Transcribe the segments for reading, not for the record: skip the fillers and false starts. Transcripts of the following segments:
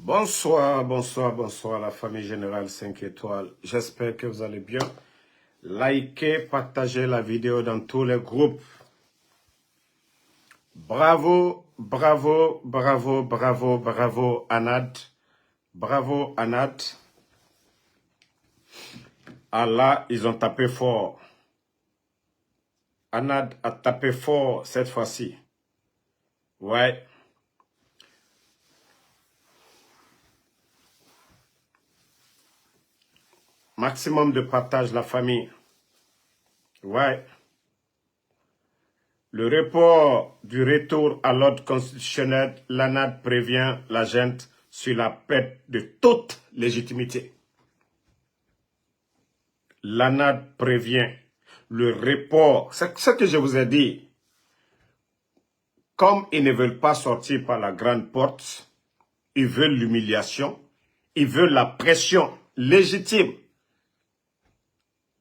Bonsoir, bonsoir, bonsoir la famille générale 5 étoiles. J'espère que vous allez bien. Likez, partagez la vidéo dans tous les groupes. Bravo, bravo, bravo, bravo, bravo Anad. Bravo Anad. Allah, ils ont tapé fort. Anad a tapé fort cette fois-ci. Ouais. Maximum de partage, la famille. Ouais. Le report du retour à l'ordre constitutionnel, l'ANAD prévient la gente sur la perte de toute légitimité. L'ANAD prévient le report. C'est ce que je vous ai dit. Comme ils ne veulent pas sortir par la grande porte, ils veulent l'humiliation, ils veulent la pression légitime.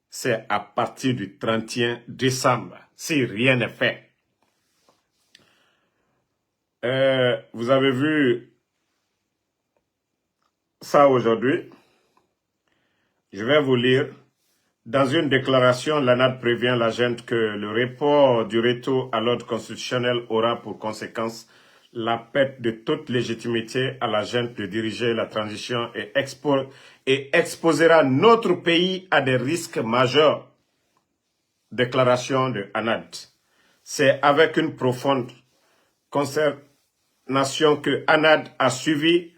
C'est à partir du 31 décembre, si rien n'est fait. Vous avez vu ça aujourd'hui. Je vais vous lire. Dans une déclaration, l'ANAD prévient la gente que le report du retour à l'ordre constitutionnel aura pour conséquence la perte de toute légitimité à la gente de diriger la transition et exposera notre pays à des risques majeurs. Déclaration de ANAD. C'est avec une profonde consternation que ANAD a suivi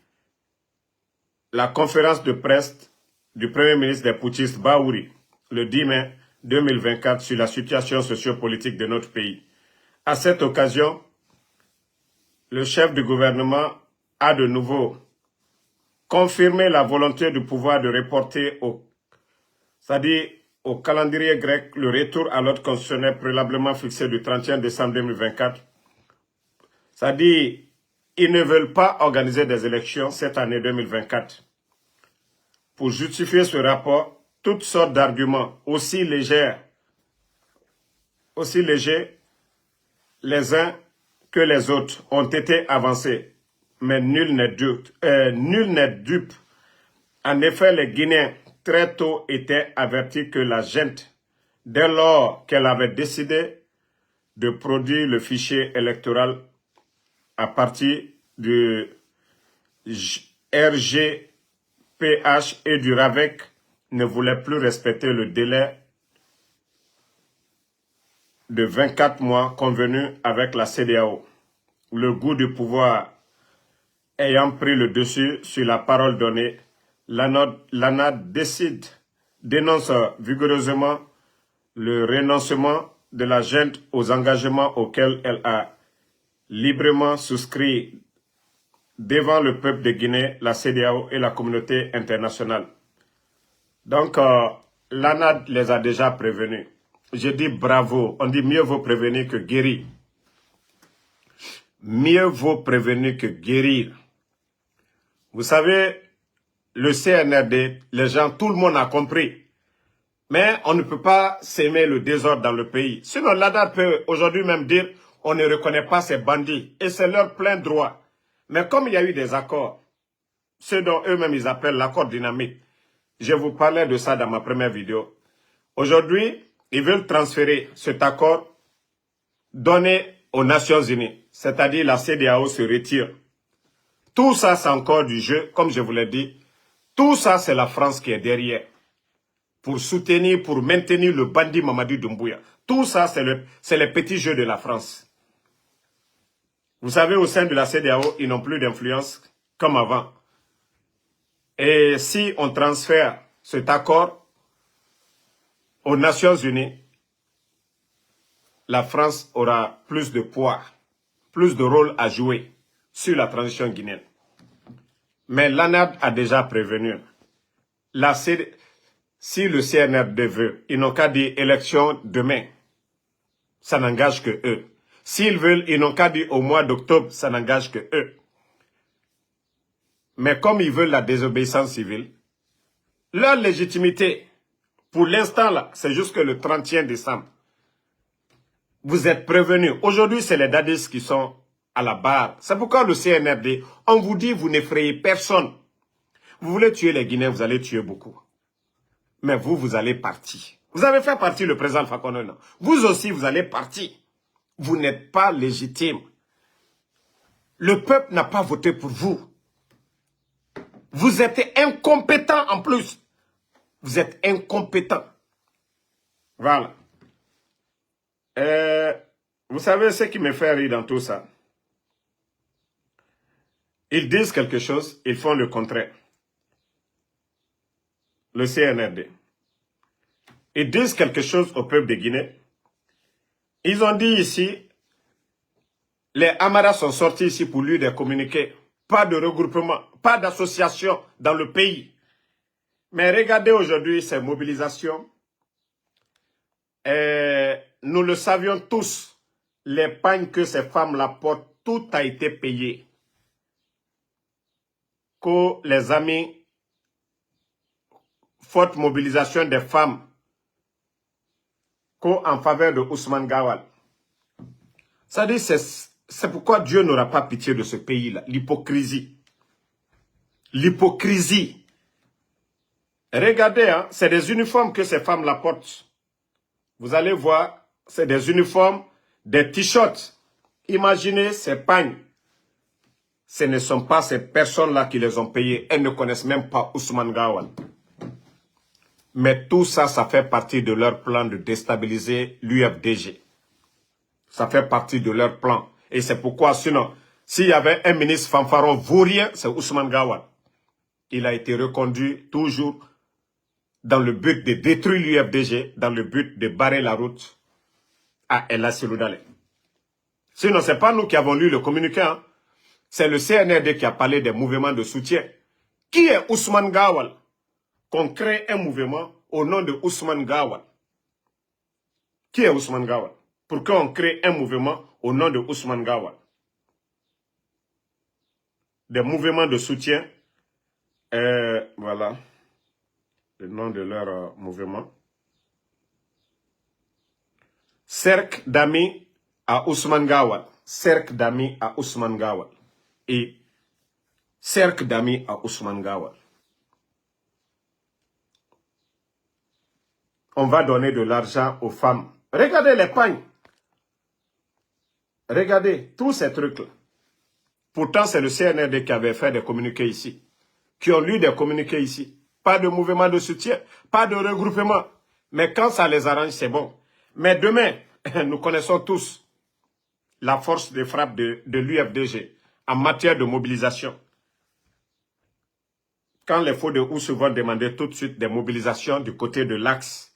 la conférence de presse du Premier ministre des putschistes Bahouri le 10 mai 2024 sur la situation sociopolitique de notre pays. À cette occasion, le chef du gouvernement a de nouveau confirmé la volonté du pouvoir de reporter c'est-à-dire au calendrier grec le retour à l'ordre constitutionnel préalablement fixé du 31 décembre 2024. C'est-à-dire ils ne veulent pas organiser des élections cette année 2024. Pour justifier ce rapport, toutes sortes d'arguments aussi légers les uns que les autres ont été avancés, mais nul n'est dupe. En effet, les Guinéens très tôt étaient avertis que la gente, dès lors qu'elle avait décidé de produire le fichier électoral à partir du RGPH et du RAVEC, ne voulait plus respecter le délai de 24 mois convenu avec la CEDEAO. Le goût du pouvoir ayant pris le dessus sur la parole donnée, l'ANAD dénonce vigoureusement le renoncement de la gente aux engagements auxquels elle a librement souscrit devant le peuple de Guinée, la CEDEAO et la communauté internationale. Donc, l'ANAD les a déjà prévenus. Je dis bravo. On dit mieux vaut prévenir que guérir. Mieux vaut prévenir que guérir. Vous savez, le CNRD, les gens, tout le monde a compris. Mais on ne peut pas s'aimer le désordre dans le pays. Sinon, l'ANAD peut aujourd'hui même dire on ne reconnaît pas ces bandits. Et c'est leur plein droit. Mais comme il y a eu des accords, ceux dont eux-mêmes ils appellent l'accord dynamique, je vous parlais de ça dans ma première vidéo. Aujourd'hui, ils veulent transférer cet accord donné aux Nations Unies, c'est-à-dire la CEDEAO se retire. Tout ça, c'est encore du jeu, comme je vous l'ai dit. Tout ça, c'est la France qui est derrière. Pour soutenir, pour maintenir le bandit Mamadou Doumbouya. Tout ça, c'est les petits jeux de la France. Vous savez, au sein de la CEDEAO, ils n'ont plus d'influence comme avant. Et si on transfère cet accord aux Nations Unies, la France aura plus de poids, plus de rôle à jouer sur la transition guinéenne. Mais l'ANAD a déjà prévenu. Si le CNRD veut, ils n'ont qu'à dire élection demain. Ça n'engage que eux. S'ils veulent, ils n'ont qu'à dire au mois d'octobre, ça n'engage que eux. Mais comme ils veulent la désobéissance civile, leur légitimité, pour l'instant là, c'est jusque le 31 décembre. Vous êtes prévenus. Aujourd'hui, c'est les dadis qui sont à la barre. C'est pourquoi le CNRD, on vous dit, vous n'effrayez personne. Vous voulez tuer les Guinéens, vous allez tuer beaucoup. Mais vous, vous allez partir. Vous avez fait partie le président Alpha Condé, non? Vous aussi, vous allez partir. Vous n'êtes pas légitime. Le peuple n'a pas voté pour vous. Vous êtes incompétent en plus. Vous êtes incompétent. Voilà. Vous savez ce qui me fait rire dans tout ça? Ils disent quelque chose, ils font le contraire. Le CNRD. Ils disent quelque chose au peuple de Guinée. Ils ont dit ici, les Amaras sont sortis ici pour lui des communiqués. Pas de regroupement, pas d'association dans le pays. Mais regardez aujourd'hui ces mobilisations. Nous le savions tous, les pagnes que ces femmes-là portent, tout a été payé. Que les amis, forte mobilisation des femmes, qu'en faveur de Ousmane Gawal. Ça dit, c'est pourquoi Dieu n'aura pas pitié de ce pays-là. L'hypocrisie. L'hypocrisie. Regardez, hein, c'est des uniformes que ces femmes-là portent. Vous allez voir, c'est des uniformes, des t-shirts. Imaginez ces pagnes. Ce ne sont pas ces personnes-là qui les ont payées. Elles ne connaissent même pas Ousmane Gawal. Mais tout ça, ça fait partie de leur plan de déstabiliser l'UFDG. Ça fait partie de leur plan. Et c'est pourquoi, sinon, s'il y avait un ministre fanfaron vaurien, c'est Ousmane Gawal. Il a été reconduit toujours dans le but de détruire l'UFDG, dans le but de barrer la route à El Asiloudale. Sinon, ce n'est pas nous qui avons lu le communiqué. Hein. C'est le CNRD qui a parlé des mouvements de soutien. Qui est Ousmane Gawal? Qu'on crée un mouvement au nom de Ousmane Gawal. Qui est Ousmane Gawal? Pourquoi on crée un mouvement au nom de Ousmane Gawal? Des mouvements de soutien. Voilà. Le nom de leur mouvement. Cercle d'amis à Ousmane Gawal. Cercle d'amis à Ousmane Gawal. Et cercle d'amis à Ousmane Gawal. On va donner de l'argent aux femmes. Regardez les pagnes. Regardez tous ces trucs-là. Pourtant, c'est le CNRD qui avait fait des communiqués ici. Qui ont lu des communiqués ici. Pas de mouvement de soutien, pas de regroupement. Mais quand ça les arrange, c'est bon. Mais demain, nous connaissons tous la force de frappe de l'UFDG en matière de mobilisation. Quand les faux de Ousse vont demander tout de suite des mobilisations du côté de l'Axe,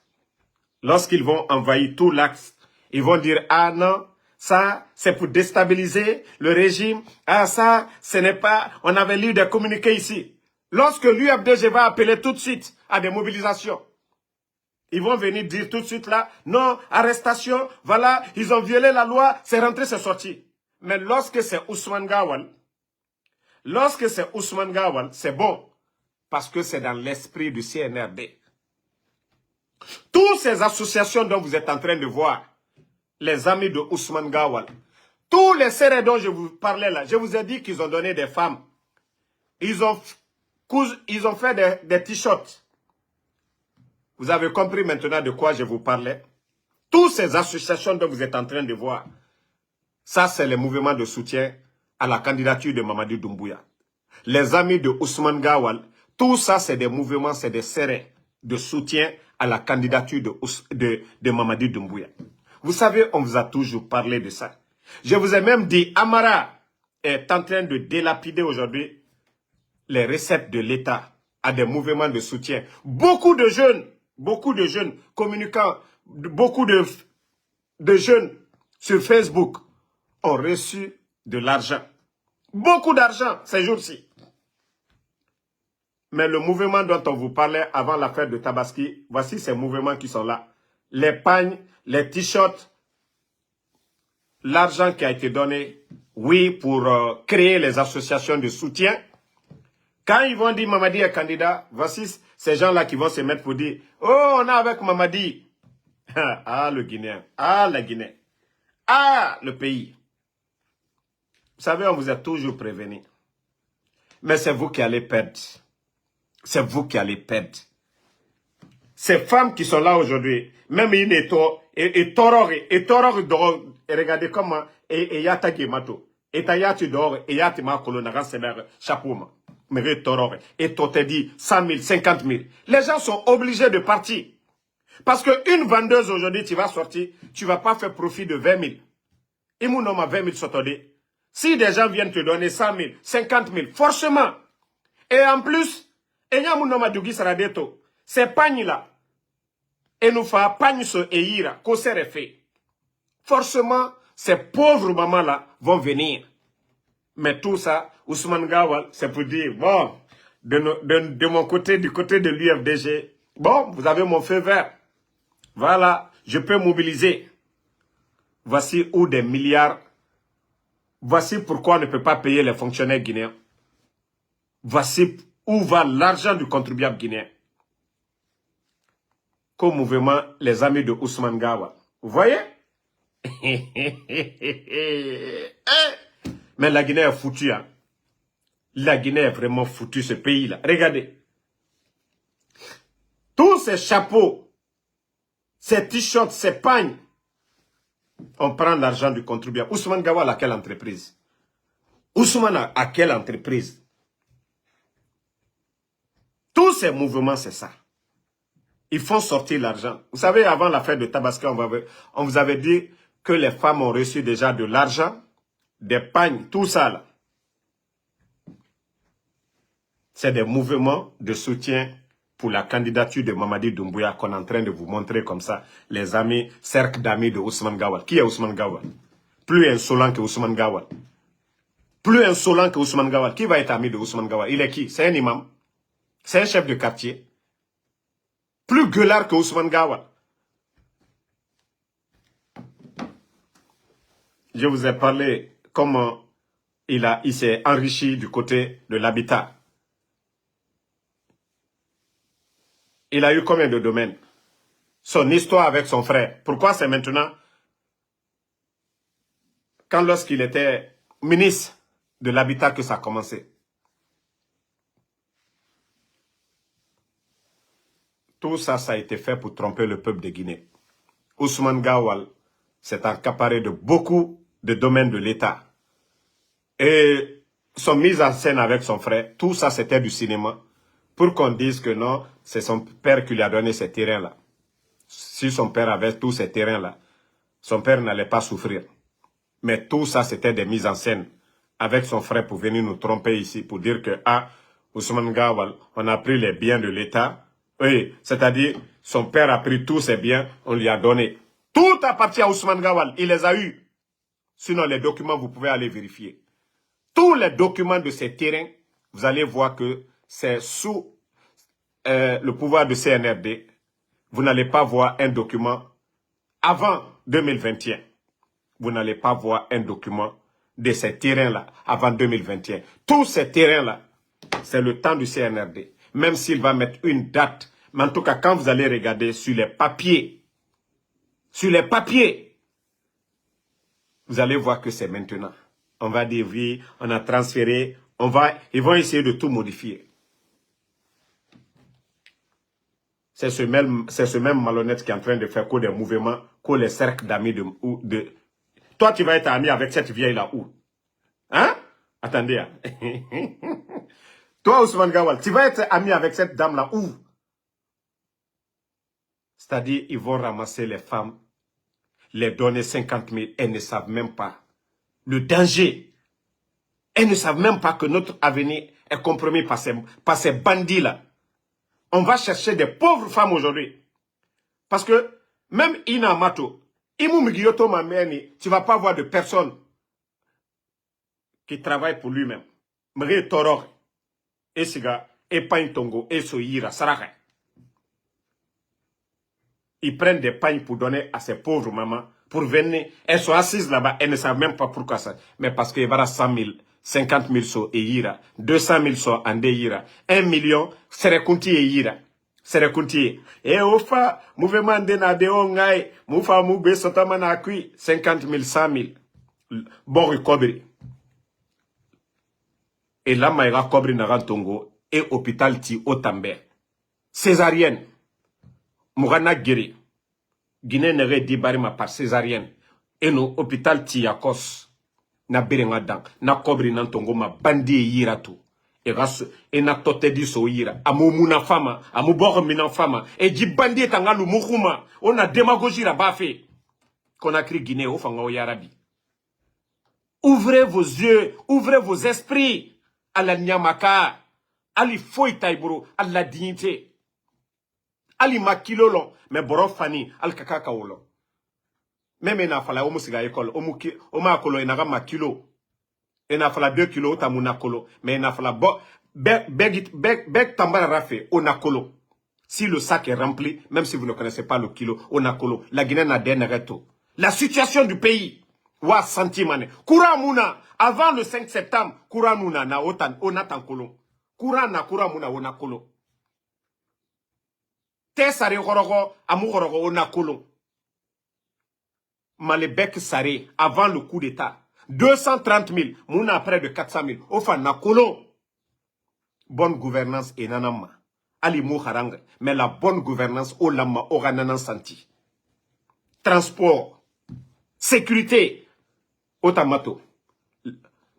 lorsqu'ils vont envahir tout l'Axe, ils vont dire « Ah non, ça, c'est pour déstabiliser le régime. Ah ça, ce n'est pas... On avait lu des communiqués ici. » Lorsque l'UFDG va appeler tout de suite à des mobilisations, ils vont venir dire tout de suite là, non, arrestation, voilà, ils ont violé la loi, c'est rentré, c'est sorti. Mais lorsque c'est Ousmane Gawal, c'est bon, parce que c'est dans l'esprit du CNRD. Toutes ces associations dont vous êtes en train de voir, les amis de Ousmane Gawal, tous les serrés dont je vous parlais là, je vous ai dit qu'ils ont donné des femmes. Ils ont fait des t-shirts. Vous avez compris maintenant de quoi je vous parlais. Toutes ces associations dont vous êtes en train de voir, ça c'est le mouvement de soutien à la candidature de Mamadi Doumbouya. Les amis de Ousmane Gawal, tout ça c'est des mouvements, c'est des serrés de soutien à la candidature de Mamadi Doumbouya. Vous savez, on vous a toujours parlé de ça. Je vous ai même dit, Amara est en train de délapider aujourd'hui les recettes de l'État à des mouvements de soutien. Beaucoup de jeunes communicants, beaucoup de jeunes sur Facebook ont reçu de l'argent. Beaucoup d'argent ces jours-ci. Mais le mouvement dont on vous parlait avant la fête de Tabaski, voici ces mouvements qui sont là. Les pagnes, les t-shirts, l'argent qui a été donné, oui, pour créer les associations de soutien. Quand ils vont dire Mamadi est candidat, voici ces gens-là qui vont se mettre pour dire « Oh, on est avec Mamadi !» Ah, le Guinéen. Ah, la Guinée. Ah, le pays. savez, on vous a toujours prévenu. Mais c'est vous qui allez perdre. C'est vous qui allez perdre. Ces femmes qui sont là aujourd'hui, même une et regardez comment, et yata gemato, et tayati dehors, et yati ma colonara semer chapeau ma. Mais torore, et toi te dit 100 000, 50 000. Les gens sont obligés de partir. Parce qu'une vendeuse aujourd'hui, tu vas sortir, tu ne vas pas faire profit de 20 000. Et mon nom a 20 000 sotodé. Si des gens viennent te donner 100 000, 50 000, forcément. Et en plus, il y a mon nom a dougi saradeto. Ces pagnes-là, et nous faisons pagne sur Eira, qu'on s'est fait. Forcément, ces pauvres mamans-là vont venir. Mais tout ça, Ousmane Gawal, c'est pour dire, bon, de mon côté, du côté de l'UFDG, bon, vous avez mon feu vert. Voilà, je peux mobiliser. Voici où des milliards. Voici pourquoi on ne peut pas payer les fonctionnaires guinéens. Voici où va l'argent du contribuable guinéen. Qu'au mouvement, les amis de Ousmane Gawal. Vous voyez? Mais la Guinée est foutue. Hein? La Guinée est vraiment foutue, ce pays-là. Regardez. Tous ces chapeaux, ces t-shirts, ces pagnes, on prend l'argent du contribuable. Ousmane Gawal à quelle entreprise? Ousmane à quelle entreprise? Tous ces mouvements, c'est ça. Ils font sortir l'argent. Vous savez, avant la fête de Tabaski, on vous avait dit que les femmes ont reçu déjà de l'argent, des pagnes, tout ça là. C'est des mouvements de soutien pour la candidature de Mamadi Doumbouya qu'on est en train de vous montrer comme ça. Les amis, cercle d'amis de Ousmane Gawal. Qui est Ousmane Gawal? Plus insolent que Ousmane Gawal. Plus insolent que Ousmane Gawal. Qui va être ami de Ousmane Gawal? Il est qui? C'est un imam? C'est un chef de quartier? Plus gueulard que Ousmane Gawal. Je vous ai parlé comment il s'est enrichi du côté de l'habitat. Il a eu combien de domaines? Son histoire avec son frère. Pourquoi c'est maintenant? Quand lorsqu'il était ministre de l'habitat que ça a commencé. Tout ça, ça a été fait pour tromper le peuple de Guinée. Ousmane Gawal s'est accaparé de beaucoup de domaines de l'État. Et son mise en scène avec son frère, tout ça c'était du cinéma. Pour qu'on dise que non, c'est son père qui lui a donné ces terrains-là. Si son père avait tous ces terrains-là, son père n'allait pas souffrir. Mais tout ça, c'était des mises en scène avec son frère pour venir nous tromper ici, pour dire que, ah, Ousmane Gawal, on a pris les biens de l'État. Oui, c'est-à-dire, son père a pris tous ses biens, on lui a donné. Tout appartient à Ousmane Gawal, il les a eus. Sinon, les documents, vous pouvez aller vérifier. Tous les documents de ces terrains, vous allez voir que c'est sous le pouvoir de CNRD. Vous n'allez pas voir un document avant 2021. Vous n'allez pas voir un document de ces terrains-là avant 2021. Tous ces terrains-là, c'est le temps du CNRD. Même s'il va mettre une date. Mais en tout cas, quand vous allez regarder sur les papiers, vous allez voir que c'est maintenant. On va dire oui, on a transféré, ils vont essayer de tout modifier. C'est ce même malhonnête qui est en train de faire des mouvements, que les cercles d'amis de... Toi, tu vas être ami avec cette vieille-là où? Hein? Attendez. Hein? Toi, Ousmane Gawal, tu vas être ami avec cette dame-là où? C'est-à-dire, ils vont ramasser les femmes, les donner 50 000, elles ne savent même pas le danger. Elles ne savent même pas que notre avenir est compromis par ces bandits-là. On va chercher des pauvres femmes aujourd'hui. Parce que même Ina Mato, tu ne vas pas voir de personne qui travaille pour lui-même. Mre Toror, Esiga, Epagne Tongo, Esoyira, Saraka. Ils prennent des pagnes pour donner à ces pauvres mamans, pour venir. Elles sont assises là-bas, elles ne savent même pas pourquoi ça. Mais parce qu'il y aura 100 000, 50 000 so et Ira, 200 000 so ande Ira, 1 million, Serekunti et Ira. Serekunti. Et au fa, mouvement de na de ongaï, moufa moube sotamana kui, 50 000, 100 000. Bon, Kobri. Et là, Maïra Kobri Narantongo et hôpital Ti Otambe. Césarienne. Mourana Guéri. Guinée n'aurait dit barima par césarienne. Et nos hôpital Ti Yakos. Na berenga dan. Na Kobri Nantongo ma bandi yira tout. Et na tote di so yira. Amu muna fama. Amu boro mina fama. Et di bandi tangalu moukouma. On a démagogie la bafé. Qu'on a crié Guinée au fanga au Yarabi. Ouvrez vos yeux. Ouvrez vos esprits. À la Nyamaka. Ali foy taiburo. À la dignité. Ali makilolo. Mais boro fani. Al kakaka olo. Même na fala omu siga école. Oma kolo enaga makilo. Et na fala 2 kilos ta munakolo. Mais na fala beg tambara rafe onakolo. Si le sac est rempli, même si vous ne connaissez pas le kilo, onakolo. La Guinée n'a d'un reto. La situation du pays. Wa santimane. Koura muna. Avant le 5 septembre, koura muna na otan onatankolo. Koura muna onakolo. Te sare gorogo, amu gorogo onakolo. Malebek sare avant le coup d'état. 230 000, mouna près de 400 000. Ofa nakolo. Bonne gouvernance et nanama. Ali harang. Mais la bonne gouvernance, o lama, orananan santi. Transport. Sécurité. Otamato.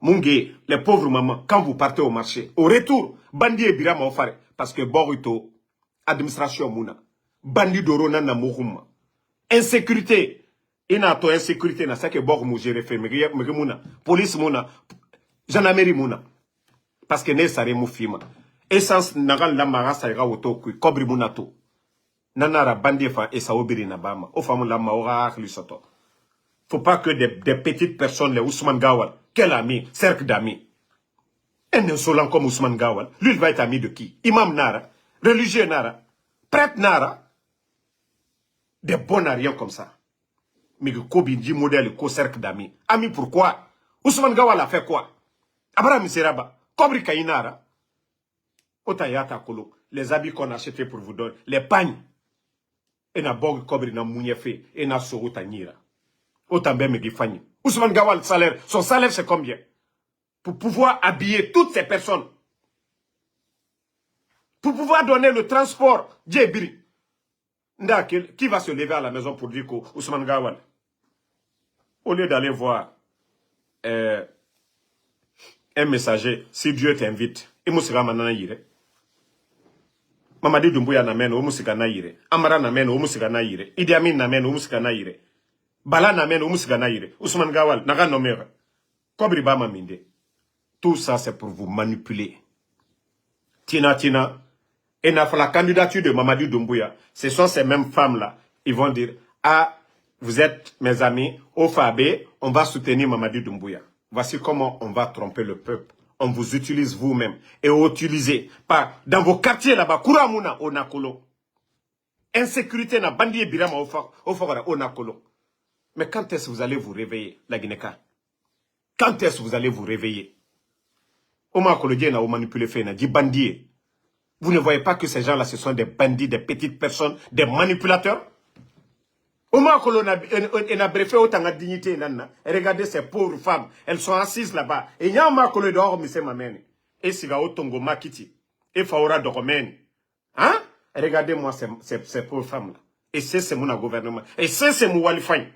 Mungé, les pauvres mamans, quand vous partez au marché, au retour, bandi et birama ofare. Parce que Borito, administration mouna. Bandi dorona na mouruma. Insécurité. Ina to insécurité na sake bor mu géré fait muna police muna gendarmerie muna parce que ne sare mu fima essence nagal la mara sa ira woto ku kobri muna to nanara bandi fa et sa obiri na bama o famu la maora khli soto. Faut pas que des petites personnes les Ousmane Gawal, quel ami, cercle d'amis. Un insolent comme Ousmane Gawal, lui il va être ami de qui? Imam Nara, religieux Nara, prêtre Nara, des bons à rien comme ça. Mais que Kobi dit modèle, ko cercle d'amis. Ami pourquoi? Ousmane Gawal a fait quoi? Abraham Seraba, Kobri Kainara, Otayata Kolo, les habits qu'on a achetés pour vous donner, les pagnes. Et na bog Kobri na mouniefé, et na sorota nira. Otambe me gifani. Ousmane Gawal, salaire, son salaire c'est combien? Pour pouvoir habiller toutes ces personnes. Pour pouvoir donner le transport, Djebiri. Qui va se lever à la maison pour dire qu'Ousmane Gawal, au lieu d'aller voir un messager, si Dieu t'invite, il m'a manana yire. Mamadi Doumbouya namen, o musika na yire. Amara namen, o musika na yire. Idi Amin namen, o musika na yire. Bala namen, o musika na yire. Ousmane Gawal, naga nomera. Kobri Bama minde. Tout ça, c'est pour vous manipuler. Tina. Et la candidature de Mamadi Doumbouya, ce sont ces mêmes femmes-là. Ils vont dire, ah, vous êtes mes amis, au Fabé, on va soutenir Mamadi Doumbouya. Voici comment on va tromper le peuple. On vous utilise vous-même. Et utilisez, pas dans vos quartiers là-bas, Kouramuna, Onakolo. Insécurité, na bandi birama, Ofagara, Onakolo. Mais quand est-ce que vous allez vous réveiller, la Guinéka? Quand est-ce que vous allez vous réveiller? Omakolo Diena, o manipulé fait, na dit bandit. Vous ne voyez pas que ces gens-là, ce sont des bandits, des petites personnes, des manipulateurs? Regardez ces pauvres femmes, elles sont assises là-bas. Et il y a un makolo dehors, mais c'est ma mère. Et si ga otongo makiti, et faora doromène. Hein? Regardez-moi ces pauvres femmes-là. Et c'est mon gouvernement. Et c'est mon walifany.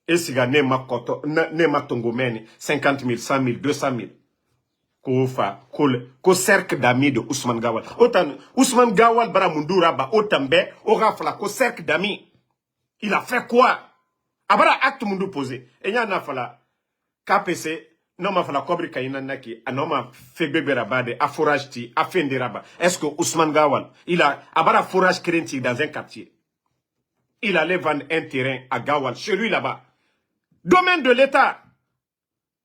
Et si ga ne ma tongo mène, 50 000, 100 000, 200 000. Ko cercle d'amis de Ousmane Gawal. Autant Ousmane Gawal bara mundura ba otambe ora fala ko cercle d'amis. Il a fait quoi? Abara acte mundu posé. Et yana fala KPC non ma fala Kobri Kaina naki anoma fegbebera bade a forage ti a fenderaba. Est-ce que Ousmane Gawal il a abara forage krenti dans un quartier? Il allait vendre un terrain à Gawal chez lui là-bas. Domaine de l'État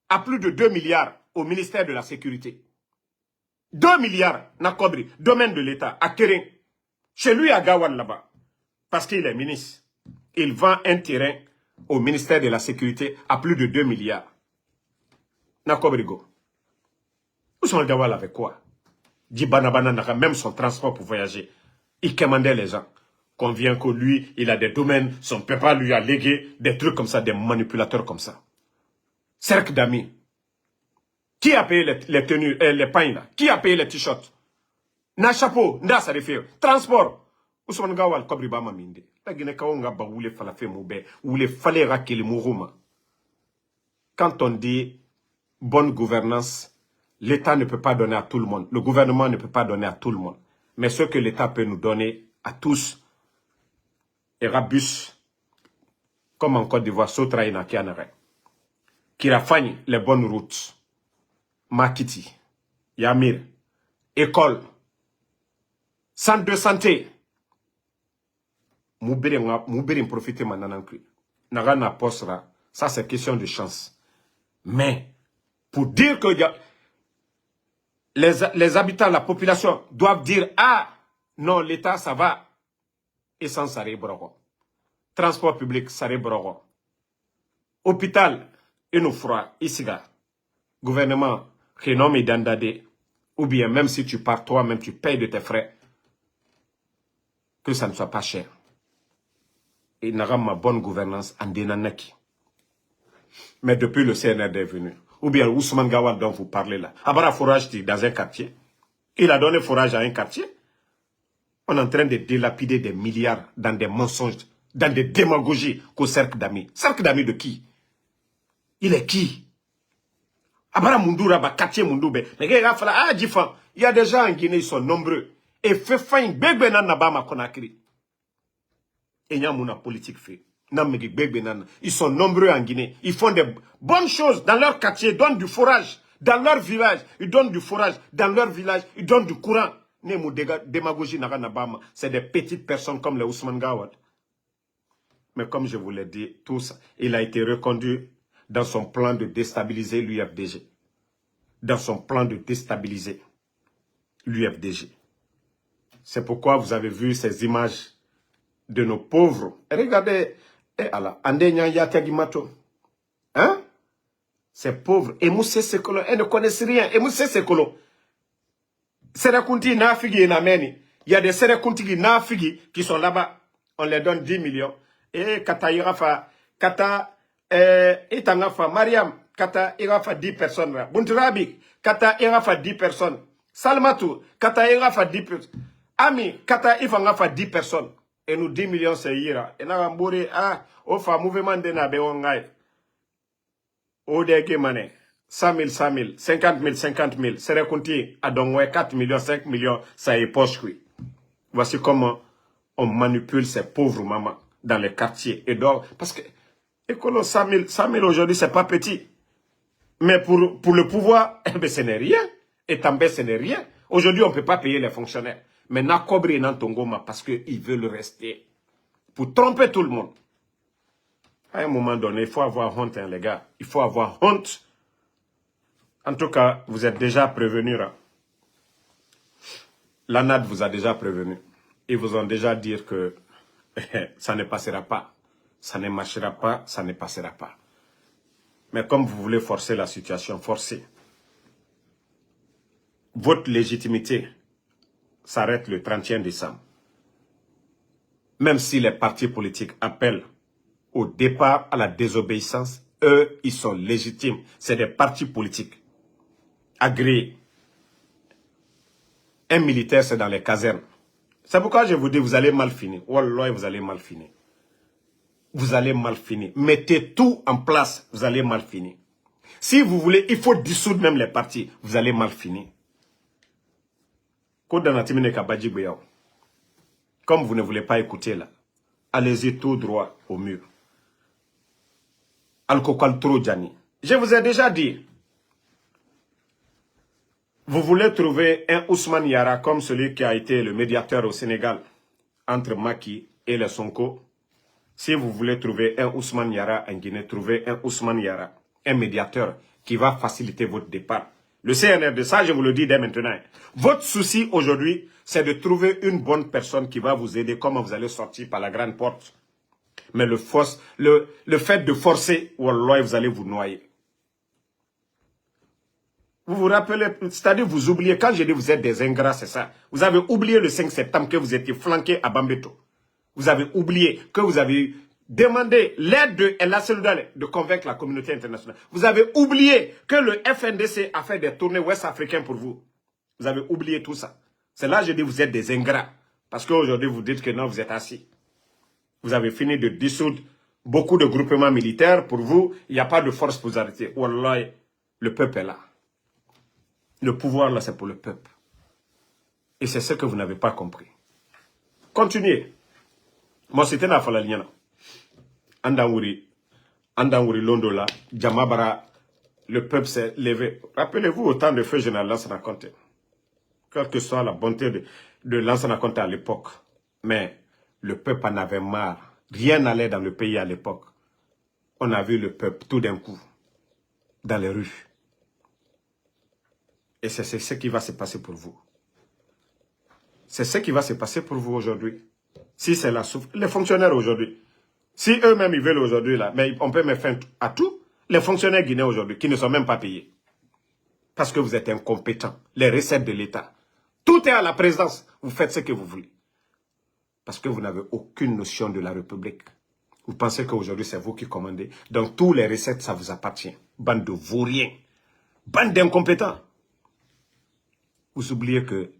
à plus de 2 milliards. Au ministère de la Sécurité. 2 milliards, Nakobri, domaine de l'État, à Kering. Chez lui, à Gawal, là-bas. Parce qu'il est ministre. Il vend un terrain au ministère de la Sécurité à plus de 2 milliards. Nakobrigo. Ousmane Gawal avec quoi? Dibanabana n'a même son transport pour voyager. Il commandait les gens. Convient que lui, il a des domaines, son papa lui a légué des trucs comme ça, des manipulateurs comme ça. Cercle d'amis. Qui a payé les tenues, les pains là? Qui a payé les t-shirts? Na chapeau, nda ça refait. Transport. Ousmane Gawal kobri ba maminde. La Guinée kaonga ba wule falafe moube, wule fale rakeli mouruma. Quand on dit bonne gouvernance, l'État ne peut pas donner à tout le monde. Le gouvernement ne peut pas donner à tout le monde. Mais ce que l'État peut nous donner à tous, Erabus, comme en Côte d'Ivoire, Sotra Inakianare, qui raffagne les bonnes routes, Makiti, Yamir, école, centre de santé, Moubérim profiter maintenant. Nagana postera, ça c'est question de chance. Mais, pour dire que les habitants, la population doivent dire, ah, non, l'État, ça va. Essence, ça rebrogo. Transport public, ça rebrogo. Hôpital, une froid, ici, gouvernement, Renom et Dandade, ou bien même si tu pars toi-même, tu payes de tes frais, que ça ne soit pas cher. Et il n'aura ma bonne gouvernance en dénanaki. Mais depuis le CNRD est venu, ou bien Ousmane Gawal dont vous parlez là, Abara forage dans un quartier, il a donné forage à un quartier, on est en train de dilapider des milliards dans des mensonges, dans des démagogies qu'au cercle d'amis. Cercle d'amis de qui? Il est qui? Abara Mundoura, quartier Mundoube, mais il y a des gens en Guinée, ils sont nombreux. Et fait fin, Begbenan Nabama Konakri. Et il y a une politique fait. Ils sont nombreux en Guinée. Ils font des bonnes choses dans leur quartier. Ils donnent du forage. Dans leur village, ils donnent du forage. Dans leur village, ils donnent du courant. C'est des petites personnes comme les Ousmane Gawad. Mais comme je vous l'ai dit, tout ça, il a été reconduit dans son plan de déstabiliser l'UFDG. Dans son plan de déstabiliser l'UFDG. C'est pourquoi vous avez vu ces images de nos pauvres. Regardez, hein? Ces pauvres, et Moussé Sekolo, elles ne connaissent rien. Et Moussé Sekolo, Serekunti Nafigi et Nameni, il y a des Serekunti Nafigi qui sont là-bas. On les donne 10 millions. Et Kata Irafa, Kata Itangafa, Mariam, Kata Irafa 10 personnes. Bunturabi, Kata Irafa 10 personnes. Salmatou, Kata Irafa 10 personnes. Ami, Kata Ifangafa 10 personnes. Et nous 10 millions c'est ira. Et nous avons au mouvement de na beongai. Au deke mané. 100 000, 100 000, 50 000, 50 000. C'est récompté à donc 4 millions, 5 millions, ça est poche. Voici comment on manipule ces pauvres mamans dans les quartiers. Et donc, parce que, écolo 100 000 aujourd'hui, c'est pas petit. Mais pour le pouvoir, ce n'est rien. Et També, ce n'est rien. Aujourd'hui, on ne peut pas payer les fonctionnaires. Mais Nakobri et Nantongoma, parce qu'ils veulent rester. Pour tromper tout le monde. À un moment donné, il faut avoir honte, hein, les gars. Il faut avoir honte. En tout cas, vous êtes déjà prévenus. Hein. L'ANAD vous a déjà prévenu. Ils vous ont déjà dit que ça ne passera pas. Ça ne marchera pas, ça ne passera pas. Mais comme vous voulez forcer la situation, forcez. Votre légitimité s'arrête le 31 décembre. Même si les partis politiques appellent au départ à la désobéissance, eux, ils sont légitimes. C'est des partis politiques agréés. Un militaire, c'est dans les casernes. C'est pourquoi je vous dis, vous allez mal finir. Wallah, vous allez mal finir. Vous allez mal finir. Mettez tout en place, vous allez mal finir. Si vous voulez, il faut dissoudre même les partis. Vous allez mal finir. Comme vous ne voulez pas écouter là, allez-y tout droit au mur. Je vous ai déjà dit, vous voulez trouver un Ousmane Yara comme celui qui a été le médiateur au Sénégal entre Macky et les Sonko. Si vous voulez trouver un Ousmane Yara en Guinée, trouvez un Ousmane Yara, un médiateur qui va faciliter votre départ. Le CNRD, ça je vous le dis dès maintenant. Votre souci aujourd'hui, c'est de trouver une bonne personne qui va vous aider. Comment vous allez sortir par la grande porte. Mais le fait de forcer, wallah, vous allez vous noyer. Vous vous rappelez, c'est-à-dire vous oubliez, quand je dis vous êtes des ingrats, c'est ça. Vous avez oublié le 5 septembre que vous étiez flanqué à Bambeto. Vous avez oublié que vous avez demandé l'aide de El Seloudal de convaincre la communauté internationale. Vous avez oublié que le FNDC a fait des tournées ouest-africaines pour vous. Vous avez oublié tout ça. C'est là que je dis que vous êtes des ingrats. Parce qu'aujourd'hui, vous dites que non, vous êtes assis. Vous avez fini de dissoudre beaucoup de groupements militaires. Pour vous, il n'y a pas de force pour vous arrêter. Wallah, le peuple est là. Le pouvoir, là, c'est pour le peuple. Et c'est ce que vous n'avez pas compris. Continuez. Moi, c'était la Falaliana. Andangouri Londola, Djamabara, le peuple s'est levé. Rappelez-vous au temps de feu général Lansana Conté. Quelle que soit la bonté de Lansana Conté à l'époque. Mais le peuple en avait marre. Rien n'allait dans le pays à l'époque. On a vu le peuple tout d'un coup dans les rues. Et c'est ce qui va se passer pour vous. C'est ce qui va se passer pour vous aujourd'hui. Si c'est la souffrance. Les fonctionnaires aujourd'hui. Si eux-mêmes ils veulent aujourd'hui là, mais on peut mettre fin à tout. Les fonctionnaires guinéens aujourd'hui qui ne sont même pas payés. Parce que vous êtes incompétents. Les recettes de l'État. Tout est à la présidence. Vous faites ce que vous voulez. Parce que vous n'avez aucune notion de la République. Vous pensez qu'aujourd'hui c'est vous qui commandez. Donc tous les recettes ça vous appartient. Bande de vauriens. Bande d'incompétents. Vous oubliez que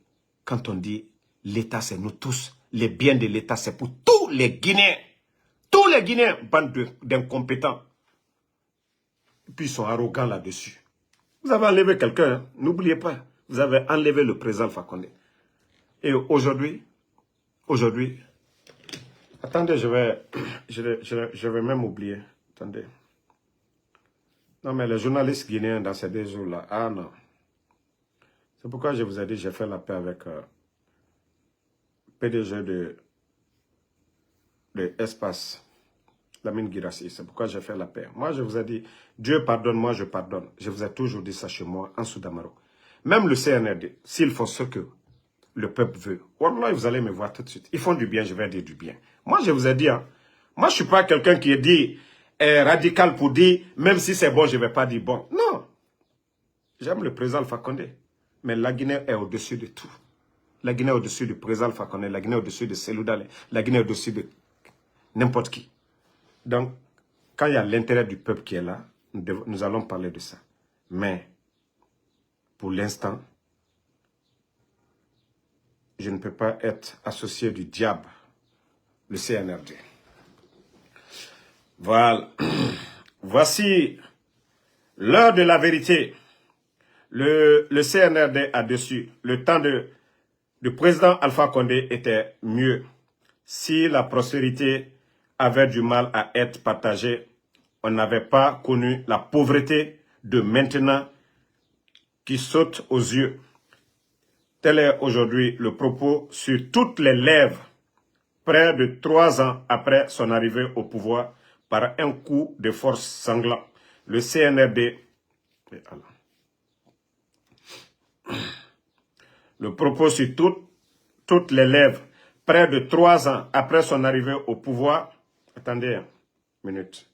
quand on dit l'État c'est nous tous. Les biens de l'État c'est pour tous les Guinéens. Tous les Guinéens, bande d'incompétents. Et puis ils sont arrogants là-dessus. Vous avez enlevé quelqu'un, hein? N'oubliez pas. Vous avez enlevé le président Alpha Condé. Et aujourd'hui, attendez, je vais même oublier. Attendez. Non, mais les journalistes guinéens dans ces 2 jours-là, ah non. C'est pourquoi je vous ai dit, j'ai fait la paix avec PDG de Espace. Lamine Guirassi, c'est pourquoi j'ai fait la paix. Moi, je vous ai dit, Dieu pardonne, moi je pardonne. Je vous ai toujours dit ça chez moi, en Soudamaro. Même le CNRD, s'ils font ce que le peuple veut, wallah, vous allez me voir tout de suite. Ils font du bien, je vais dire du bien. Moi, je vous ai dit, hein, moi, je ne suis pas quelqu'un qui est dit radical pour dire, même si c'est bon, je ne vais pas dire bon. Non. J'aime le président Alpha Condé. Mais la Guinée est au-dessus de tout. La Guinée est au-dessus du président Alpha Condé, la Guinée est au-dessus de Seloudal, la Guinée est au-dessus de n'importe qui. Donc, quand il y a l'intérêt du peuple qui est là, nous allons parler de ça. Mais, pour l'instant, je ne peux pas être associé du diable, le CNRD. Voilà. Voici l'heure de la vérité. Le CNRD a dessus. Le temps du président Alpha Condé était mieux. Si la prospérité avait du mal à être partagée, on n'avait pas connu la pauvreté de maintenant qui saute aux yeux. Tel est aujourd'hui le propos sur toutes les lèvres, près de 3 ans après son arrivée au pouvoir, par un coup de force sanglant. Le CNRD, le propos sur toutes les lèvres, près de 3 ans après son arrivée au pouvoir. Attendez une minute.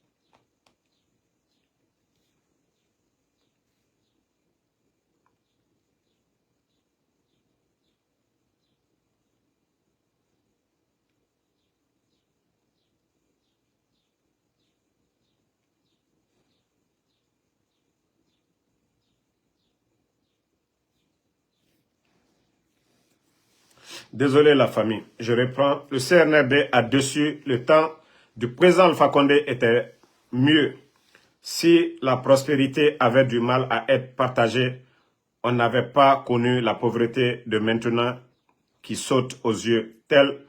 Désolé la famille, je reprends. Le CNRD a dessus le temps du président Alpha Condé était mieux. Si la prospérité avait du mal à être partagée, on n'avait pas connu la pauvreté de maintenant qui saute aux yeux. Tel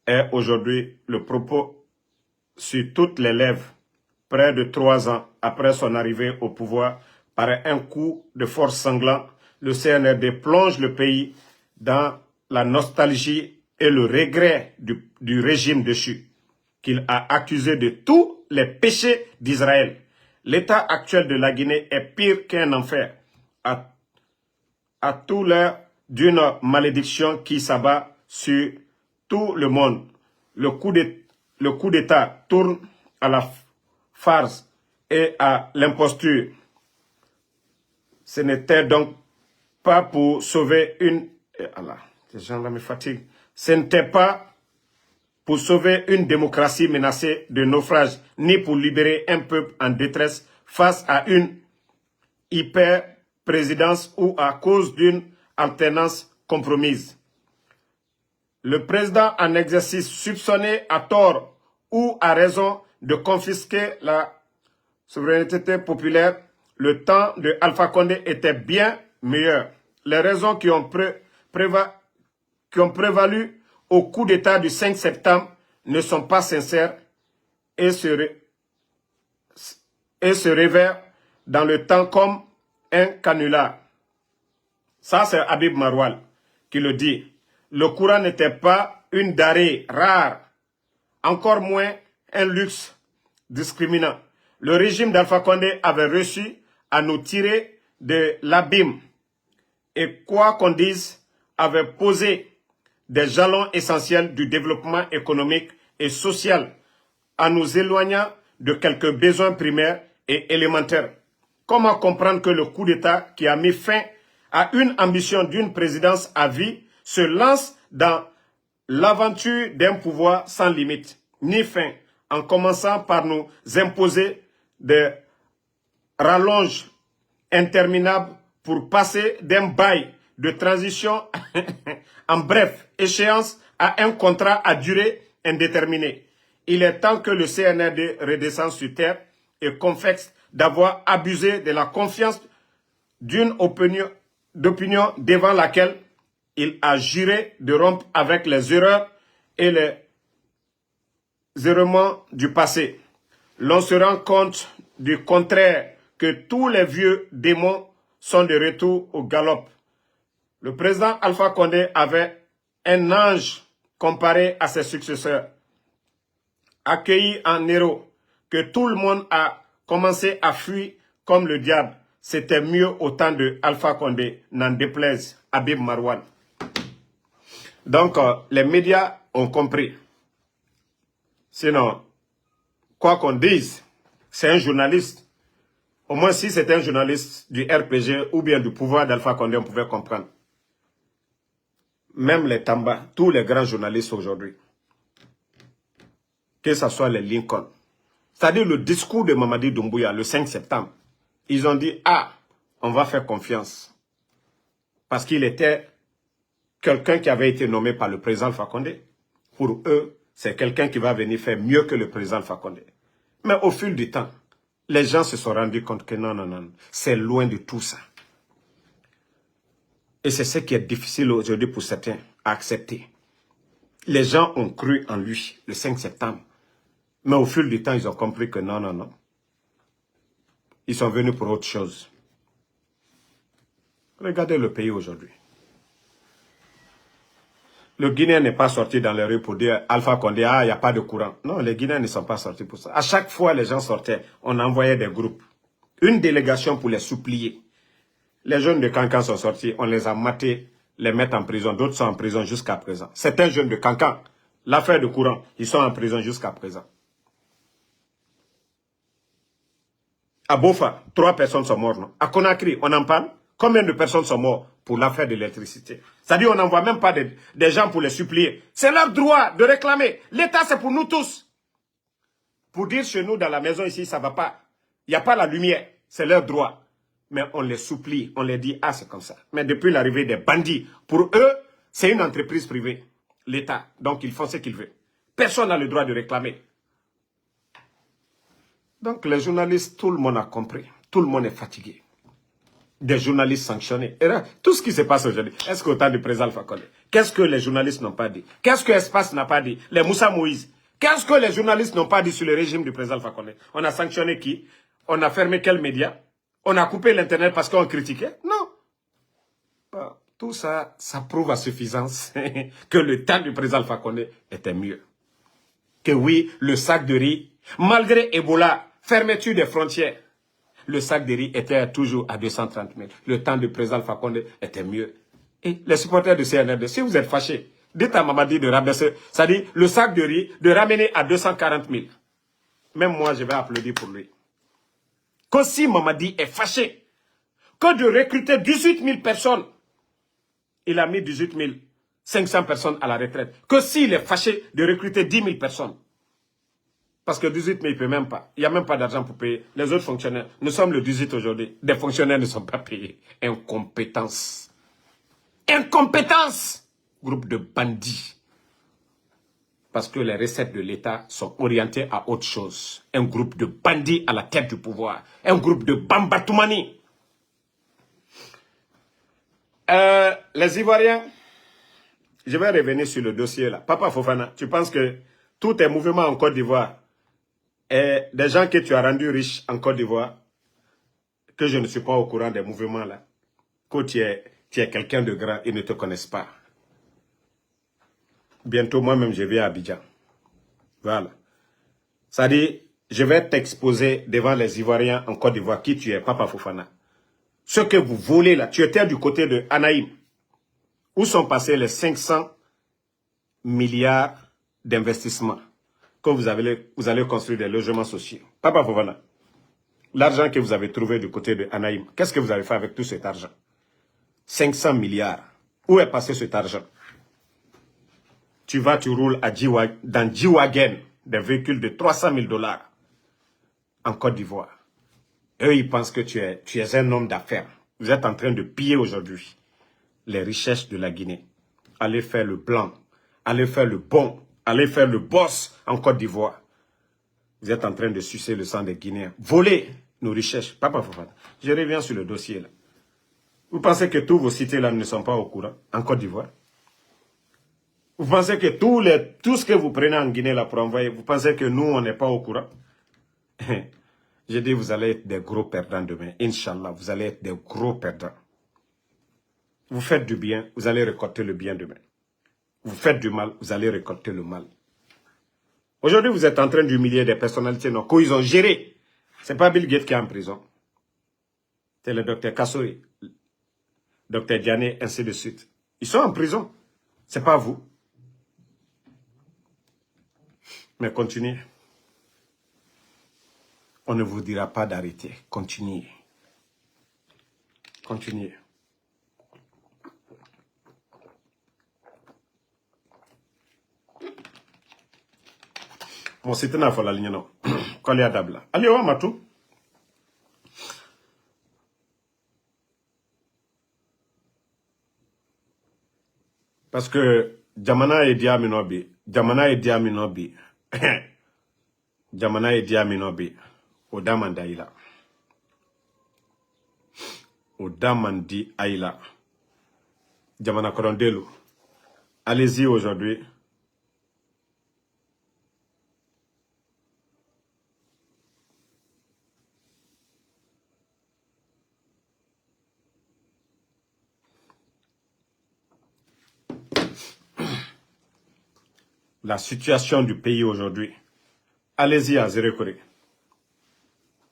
est aujourd'hui le propos sur toutes les lèvres, près de 3 ans après son arrivée au pouvoir, par un coup de force sanglant, le CNRD plonge le pays dans la nostalgie et le regret du régime déchu, qu'il a accusé de tous les péchés d'Israël. L'état actuel de la Guinée est pire qu'un enfer, à tout l'heure d'une malédiction qui s'abat sur tout le monde. Le coup d'État tourne à la farce et à l'imposture. Ce n'était donc pas pour sauver une... Allah, ces gens-là me fatiguent. Ce n'était pas pour sauver une démocratie menacée de naufrage, ni pour libérer un peuple en détresse face à une hyper-présidence ou à cause d'une alternance compromise. Le président en exercice soupçonné à tort ou à raison de confisquer la souveraineté populaire, le temps de Alpha Condé était bien meilleur. Les raisons qui ont prévalu au coup d'État du 5 septembre ne sont pas sincères et se révèrent dans le temps comme un canular. Ça, c'est Habib Marwal qui le dit. Le courant n'était pas une denrée rare, encore moins un luxe discriminant. Le régime d'Alpha Condé avait réussi à nous tirer de l'abîme et, quoi qu'on dise, avait posé des jalons essentiels du développement économique et social en nous éloignant de quelques besoins primaires et élémentaires. Comment comprendre que le coup d'État qui a mis fin à une ambition d'une présidence à vie se lance dans l'aventure d'un pouvoir sans limite, ni fin, en commençant par nous imposer des rallonges interminables pour passer d'un bail de transition en bref échéance à un contrat à durée indéterminée. Il est temps que le CNRD redescende sur terre et confesse d'avoir abusé de la confiance d'une d'opinion devant laquelle il a juré de rompre avec les erreurs et les errements du passé. L'on se rend compte du contraire, que tous les vieux démons sont de retour au galop. Le président Alpha Condé avait un ange comparé à ses successeurs, accueilli en héros, que tout le monde a commencé à fuir comme le diable. C'était mieux au temps de Alpha Condé, n'en déplaise Habib Marwan. Donc, les médias ont compris. Sinon, quoi qu'on dise, c'est un journaliste. Au moins, si c'était un journaliste du RPG ou bien du pouvoir d'Alpha Condé, on pouvait comprendre. Même les Tamba, tous les grands journalistes aujourd'hui, que ce soit les Lincoln, c'est-à-dire le discours de Mamadi Doumbouya le 5 septembre, ils ont dit, ah, on va faire confiance. Parce qu'il était quelqu'un qui avait été nommé par le président Alpha Condé. Pour eux, c'est quelqu'un qui va venir faire mieux que le président Alpha Condé. Mais au fil du temps, les gens se sont rendus compte que non, non, non, c'est loin de tout ça. Et c'est ce qui est difficile aujourd'hui pour certains à accepter. Les gens ont cru en lui le 5 septembre. Mais au fil du temps, ils ont compris que non, non, non. Ils sont venus pour autre chose. Regardez le pays aujourd'hui. Le Guinéen n'est pas sorti dans les rues pour dire Alpha Condé, ah, il n'y a pas de courant. Non, les Guinéens ne sont pas sortis pour ça. À chaque fois, les gens sortaient, on envoyait des groupes. Une délégation pour les supplier. Les jeunes de Cancan sont sortis, on les a matés, les mettre en prison. D'autres sont en prison jusqu'à présent. Certains jeunes de Cancan, l'affaire de courant, ils sont en prison jusqu'à présent. À Bofa, 3 personnes sont mortes. Non? À Conakry, on en parle. Combien de personnes sont mortes pour l'affaire de l'électricité? C'est-à-dire, on n'envoie même pas des gens pour les supplier. C'est leur droit de réclamer. L'État, c'est pour nous tous. Pour dire chez nous, dans la maison ici, ça ne va pas. Il n'y a pas la lumière. C'est leur droit. Mais on les supplie. On les dit, ah, c'est comme ça. Mais depuis l'arrivée des bandits, pour eux, c'est une entreprise privée. L'État. Donc, ils font ce qu'ils veulent. Personne n'a le droit de réclamer. Donc, les journalistes, tout le monde a compris. Tout le monde est fatigué. Des journalistes sanctionnés. Et là, tout ce qui se passe aujourd'hui, est-ce qu'au temps du président Alpha Condé, qu'est-ce que les journalistes n'ont pas dit? Qu'est-ce que Espace n'a pas dit? Les Moussa Moïse. Qu'est-ce que les journalistes n'ont pas dit sur le régime du président Alpha Condé? On a sanctionné qui? On a fermé quels médias? On a coupé l'Internet parce qu'on critiquait? Non. Tout ça, ça prouve à suffisance que le temps du président Alpha Condé était mieux. Que oui, le sac de riz, malgré Ebola, fermeture des frontières, le sac de riz était toujours à 230 000. Le temps du président Alpha Condé était mieux. Et les supporters du CNRD, si vous êtes fâchés, dites à Mamadi de rabaisser, c'est-à-dire le sac de riz, de ramener à 240 000. Même moi, je vais applaudir pour lui. Que si Mamadi est fâché, que de recruter 18 000 personnes, il a mis 18 000. 500 personnes à la retraite. Que s'il est fâché de recruter 10 000 personnes. Parce que le 18 mai, il ne peut même pas. Il n'y a même pas d'argent pour payer les autres fonctionnaires. Nous sommes le 18 aujourd'hui. Des fonctionnaires ne sont pas payés. Incompétence. Incompétence. Groupe de bandits. Parce que les recettes de l'État sont orientées à autre chose. Un groupe de bandits à la tête du pouvoir. Un groupe de Bambatoumani. Les Ivoiriens, je vais revenir sur le dossier là. Papa Fofana, tu penses que tous tes mouvements en Côte d'Ivoire et des gens que tu as rendus riches en Côte d'Ivoire, que je ne suis pas au courant des mouvements là, que tu es quelqu'un de grand, ils ne te connaissent pas. Bientôt, moi-même, je vais à Abidjan. Voilà. Ça dit, je vais t'exposer devant les Ivoiriens en Côte d'Ivoire qui tu es, Papa Fofana. Ce que vous volez là, tu étais du côté de Anaïm. Où sont passés les 500 milliards d'investissements que vous allez construire des logements sociaux? Papa Fofana, l'argent que vous avez trouvé du côté de Anaïm, qu'est-ce que vous avez fait avec tout cet argent? 500 milliards. Où est passé cet argent? Tu roules dans G-Wagen, des véhicules de 300 000 $ en Côte d'Ivoire. Eux, ils pensent que tu es un homme d'affaires. Vous êtes en train de piller aujourd'hui les richesses de la Guinée. Allez faire le blanc, allez faire le bon, allez faire le boss en Côte d'Ivoire. Vous êtes en train de sucer le sang des Guinéens. Voler nos richesses. Papa Fofana, je reviens sur le dossier là. Vous pensez que tous vos cités là ne sont pas au courant en Côte d'Ivoire? Vous pensez que tout ce que vous prenez en Guinée là pour envoyer, vous pensez que nous, on n'est pas au courant? J'ai dit, vous allez être des gros perdants demain. Inch'Allah, vous allez être des gros perdants. Vous faites du bien, vous allez récolter le bien demain. Vous faites du mal, vous allez récolter le mal. Aujourd'hui, vous êtes en train d'humilier des personnalités qu'ils ont gérées. Ce n'est pas Bill Gates qui est en prison. C'est le docteur Kassouri, docteur Diané, ainsi de suite. Ils sont en prison. Ce n'est pas vous. Mais continuez. On ne vous dira pas d'arrêter. Continuez. Continuez. Bon, c'était une affaire la ligne, non. Collé à Dabla. Allez, on matou. Parce que Jamana et Diaminobi, Jamana et Diaminobi, Jamana et Diaminobi, Odamanda Aïla. Odamandi Aïla. Jamana Korondelu. Allez-y aujourd'hui. La situation du pays aujourd'hui. Allez-y à Zérékoré.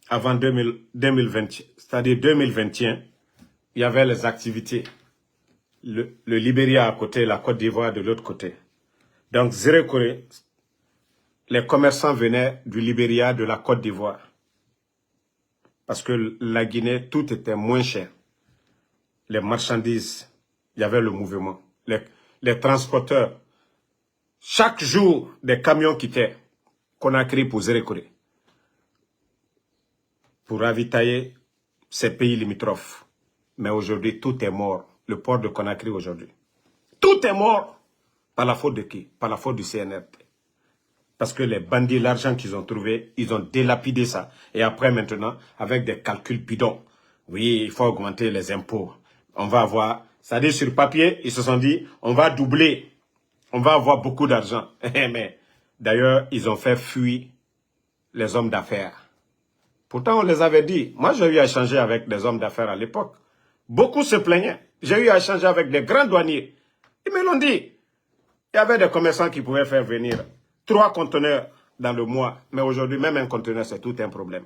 Avant 2020, c'est-à-dire 2021, il y avait les activités. Le Libéria à côté, la Côte d'Ivoire de l'autre côté. Donc Zérékoré, les commerçants venaient du Libéria, de la Côte d'Ivoire. Parce que la Guinée, tout était moins cher. Les marchandises, il y avait le mouvement. Les transporteurs, chaque jour, des camions quittaient Conakry pour Zérékoré. Pour ravitailler ces pays limitrophes. Mais aujourd'hui, tout est mort. Le port de Conakry aujourd'hui. Tout est mort. Par la faute de qui? Par la faute du CNRD. Parce que les bandits, l'argent qu'ils ont trouvé, ils ont délapidé ça. Et après maintenant, avec des calculs bidons. Oui, il faut augmenter les impôts. On va avoir, c'est-à-dire sur papier, ils se sont dit, on va doubler. On va avoir beaucoup d'argent. Mais d'ailleurs, ils ont fait fuir les hommes d'affaires. Pourtant, on les avait dit. Moi, j'ai eu à échanger avec des hommes d'affaires à l'époque. Beaucoup se plaignaient. J'ai eu à échanger avec des grands douaniers. Ils me l'ont dit. Il y avait des commerçants qui pouvaient faire venir 3 conteneurs dans le mois. Mais aujourd'hui, même un conteneur, c'est tout un problème.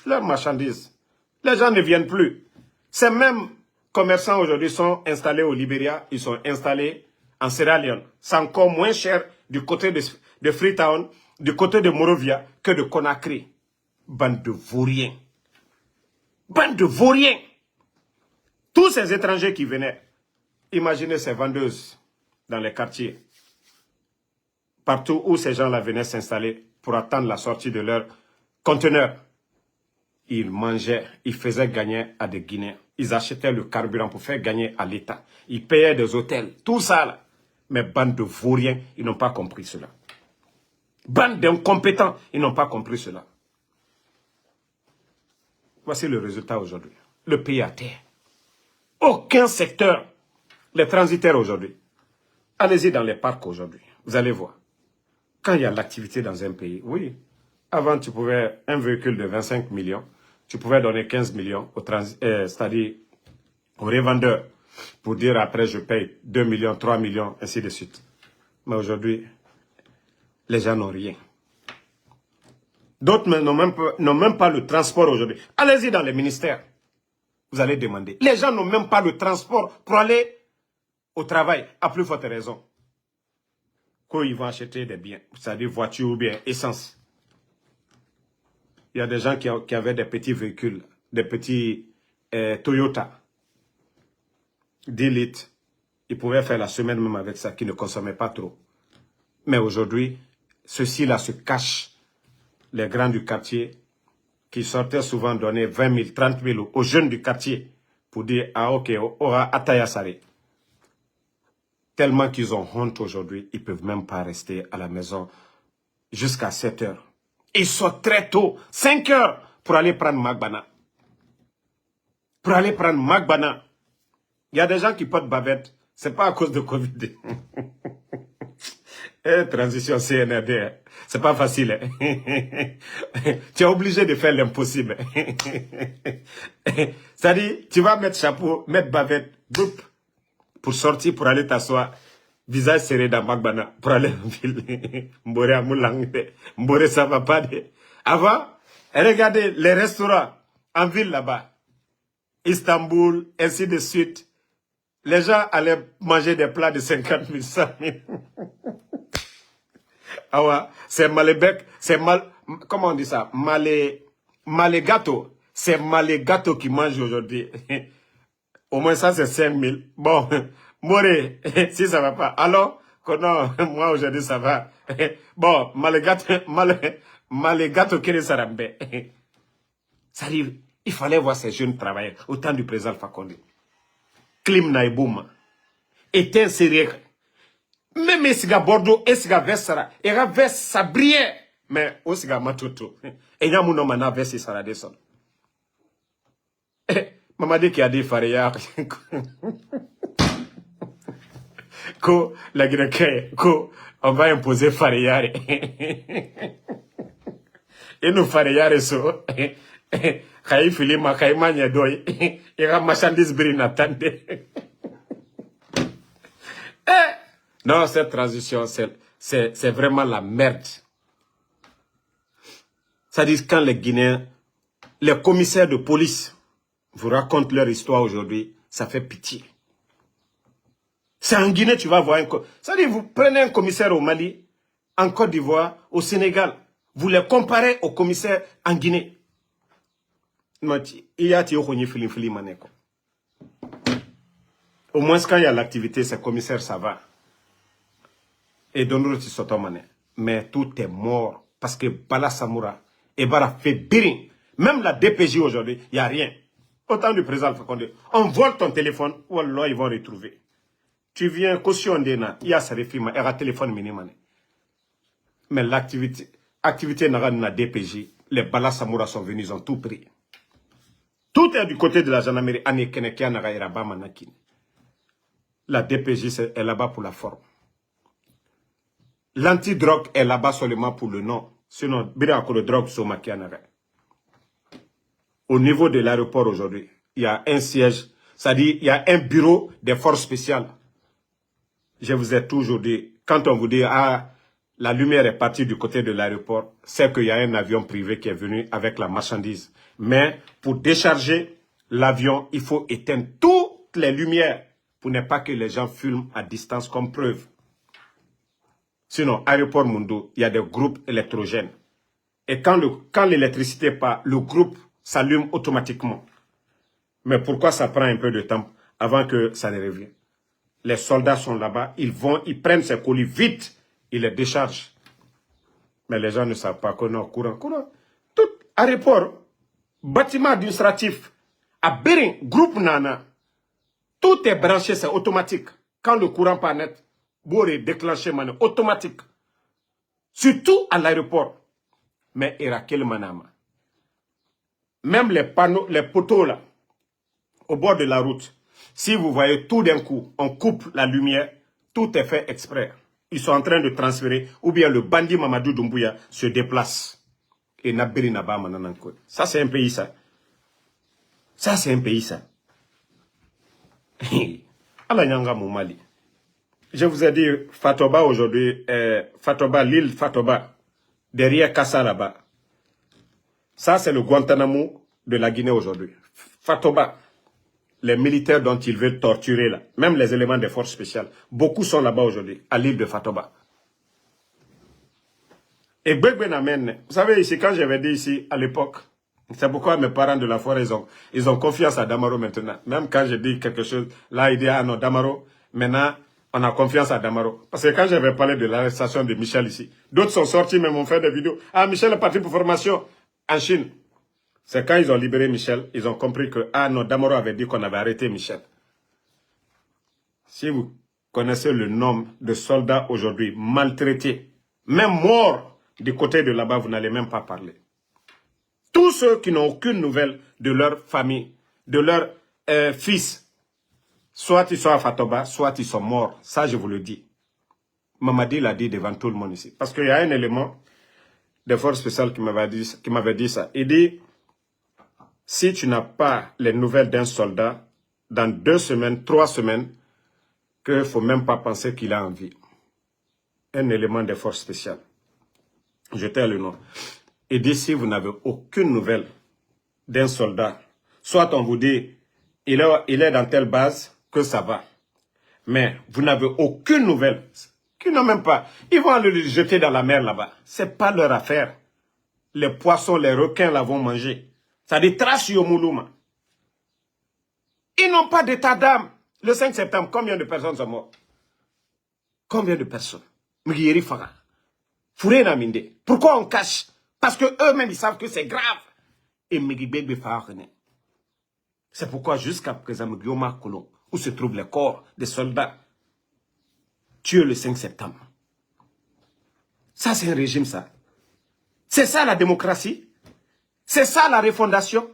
Leurs marchandises. Les gens ne viennent plus. Ces mêmes commerçants aujourd'hui sont installés au Libéria. Ils sont installés en Sierra Leone. C'est encore moins cher du côté de Freetown, du côté de Monrovia que de Conakry. Bande de vauriens. Bande de vauriens. Tous ces étrangers qui venaient, imaginez ces vendeuses dans les quartiers. Partout où ces gens-là venaient s'installer pour attendre la sortie de leur conteneur. Ils mangeaient, ils faisaient gagner à des Guinéens. Ils achetaient le carburant pour faire gagner à l'État. Ils payaient des hôtels, tout ça là. Mais bande de vauriens, ils n'ont pas compris cela. Bande d'incompétents, ils n'ont pas compris cela. Voici le résultat aujourd'hui. Le pays à terre. Aucun secteur. Les transitaires aujourd'hui. Allez-y dans les parcs aujourd'hui. Vous allez voir. Quand il y a l'activité dans un pays, oui. Avant, tu pouvais, un véhicule de 25 millions, tu pouvais donner 15 millions c'est-à-dire aux revendeurs pour dire après je paye 2 millions, 3 millions, ainsi de suite. Mais aujourd'hui, les gens n'ont rien. D'autres n'ont même pas le transport aujourd'hui. Allez-y dans les ministères. Vous allez demander. Les gens n'ont même pas le transport pour aller au travail, à plus forte raison. Quand ils vont acheter des biens, c'est-à-dire voitures ou bien essence. Il y a des gens qui avaient des petits véhicules, des petits Toyota, 10 litres. Ils pouvaient faire la semaine même avec ça, qui ne consommaient pas trop. Mais aujourd'hui, ceux-ci-là se cachent. Les grands du quartier, qui sortaient souvent donner 20 000, 30 000 aux jeunes du quartier, pour dire, ah ok, aura Atayasare. Tellement qu'ils ont honte aujourd'hui, ils ne peuvent même pas rester à la maison jusqu'à 7 heures. Ils sortent très tôt, 5 heures, pour aller prendre Magbana. Pour aller prendre Magbana. Il y a des gens qui portent bavette. Ce n'est pas à cause de Covid. Transition CNRD, c'est pas facile. Tu es obligé de faire l'impossible. C'est-à-dire, tu vas mettre chapeau, mettre bavette, boum, pour sortir, pour aller t'asseoir, visage serré dans Magbana, pour aller en ville. Mbore Amoulang, Mbore ça va pas. Avant, regardez les restaurants en ville là-bas, Istanbul, ainsi de suite. Les gens allaient manger des plats de 50 000, 100 000. Ah ouais, c'est Malbec, c'est comment on dit ça? Malégato. C'est Malégato qui mange aujourd'hui. Au moins ça, c'est 5 000. Bon, Moré, si ça va pas. Alors, non, moi aujourd'hui ça va. Bon, Malégato qui est Sarambe. Ça arrive, il fallait voir ces jeunes travailler au temps du président Alpha Condé. Klim Naïbouma. Était sérieux. Même Esiga Bordeaux, Esiga Vessara, Ega Vessa brille. Mais Osiga Matoto. Et y a mon homme à Vessi Sara Desson. Mamadi qui a dit Faria. Ko la Guinée, ko on va imposer Faria. Et nous Faria so. Khaï Filima, Khaï Mania Doy. Ega marchandise brille attendez. Non, cette transition, c'est vraiment la merde. Ça dit quand les Guinéens, les commissaires de police vous racontent leur histoire aujourd'hui, ça fait pitié. C'est en Guinée, tu vas voir ça dit, vous prenez un commissaire au Mali, en Côte d'Ivoire, au Sénégal, vous les comparez aux commissaires en Guinée. Au moins, quand il y a l'activité, ces commissaires, ça va. Et Donoro Sotomane. Mais tout est mort. Parce que Bala Samoura et Bara fait birin. Même la DPJ aujourd'hui, il n'y a rien. Autant du président Fakonde. On vole ton téléphone, ou alors ils vont retrouver. Tu viens, caution d'ena, il y a sa réfirme, il y a un téléphone minimum. Mais activité n'a la DPJ, les Bala Samoura sont venus, ils ont tout pris. Tout est du côté de la gendarmerie. La DPJ est là-bas pour la forme. L'antidrogue est là-bas seulement pour le nom. Sinon, le drogue au niveau de l'aéroport aujourd'hui, il y a un siège, c'est-à-dire il y a un bureau des forces spéciales. Je vous ai toujours dit, quand on vous dit, ah, la lumière est partie du côté de l'aéroport, c'est qu'il y a un avion privé qui est venu avec la marchandise. Mais pour décharger l'avion, il faut éteindre toutes les lumières pour ne pas que les gens filment à distance comme preuve. Sinon, aéroport Mundo, il y a des groupes électrogènes. Et quand l'électricité part, le groupe s'allume automatiquement. Mais pourquoi ça prend un peu de temps avant que ça ne revienne? Les soldats sont là-bas. Ils vont, ils prennent ces colis vite. Ils les déchargent. Mais les gens ne savent pas qu'on est au courant. Tout aéroport, bâtiment administratif, à Bering, groupe Nana, tout est branché, c'est automatique. Quand le courant pas net, vous est déclenché, automatique. Surtout à l'aéroport. Mais Irakel Manama. Même les panneaux, les poteaux là, au bord de la route, si vous voyez tout d'un coup, on coupe la lumière, tout est fait exprès. Ils sont en train de transférer, ou bien le bandit Mamadou Doumbouya se déplace. Et Nabiri Naba Manananko. Ça, c'est un pays, ça. Ça, c'est un pays, ça. Allah Nyanga Moumali. Je vous ai dit, Fatoba aujourd'hui, Fatoba, l'île Fatoba, derrière Kassa là-bas. Ça, c'est le Guantanamo de la Guinée aujourd'hui. Fatoba, les militaires dont ils veulent torturer là, même les éléments des forces spéciales, beaucoup sont là-bas aujourd'hui, à l'île de Fatoba. Et Gbegbenamen, vous savez ici, quand j'avais dit ici, à l'époque, c'est pourquoi mes parents de la forêt, ils ont confiance à Damaro maintenant. Même quand je dis quelque chose, là, ils disent, ah non, Damaro, maintenant, on a confiance à Damaro. Parce que quand j'avais parlé de l'arrestation de Michel ici, d'autres sont sortis, même ont fait des vidéos. Ah, Michel est parti pour formation en Chine. C'est quand ils ont libéré Michel, ils ont compris que, ah non, Damaro avait dit qu'on avait arrêté Michel. Si vous connaissez le nombre de soldats aujourd'hui maltraités, même morts du côté de là-bas, vous n'allez même pas parler. Tous ceux qui n'ont aucune nouvelle de leur famille, de leur fils, soit ils sont à Fatoba, soit ils sont morts. Ça, je vous le dis. Mamadi l'a dit devant tout le monde ici. Parce qu'il y a un élément des forces spéciales qui m'avait dit ça. Il dit, si tu n'as pas les nouvelles d'un soldat, dans 2 semaines, 3 semaines, qu'il ne faut même pas penser qu'il a envie. Un élément des forces spéciales. Je tais le nom. Il dit, si vous n'avez aucune nouvelle d'un soldat, soit on vous dit, il est dans telle base, que ça va. Mais vous n'avez aucune nouvelle, qu'ils n'ont même pas. Ils vont aller le jeter dans la mer là-bas. Ce n'est pas leur affaire. Les poissons, les requins là vont manger. Ça dit trash yomoulouma. Ils n'ont pas d'état d'âme. Le 5 septembre, combien de personnes sont mortes? Combien de personnes? Mugiri Fara. Fouré Naminde. Pourquoi on cache? Parce que eux-mêmes, ils savent que c'est grave. Et Mugibé Fara. C'est pourquoi jusqu'à présent, Mugioma Kolon, où se trouvent les corps des soldats, tués le 5 septembre. Ça, c'est un régime, ça. C'est ça la démocratie. C'est ça la refondation.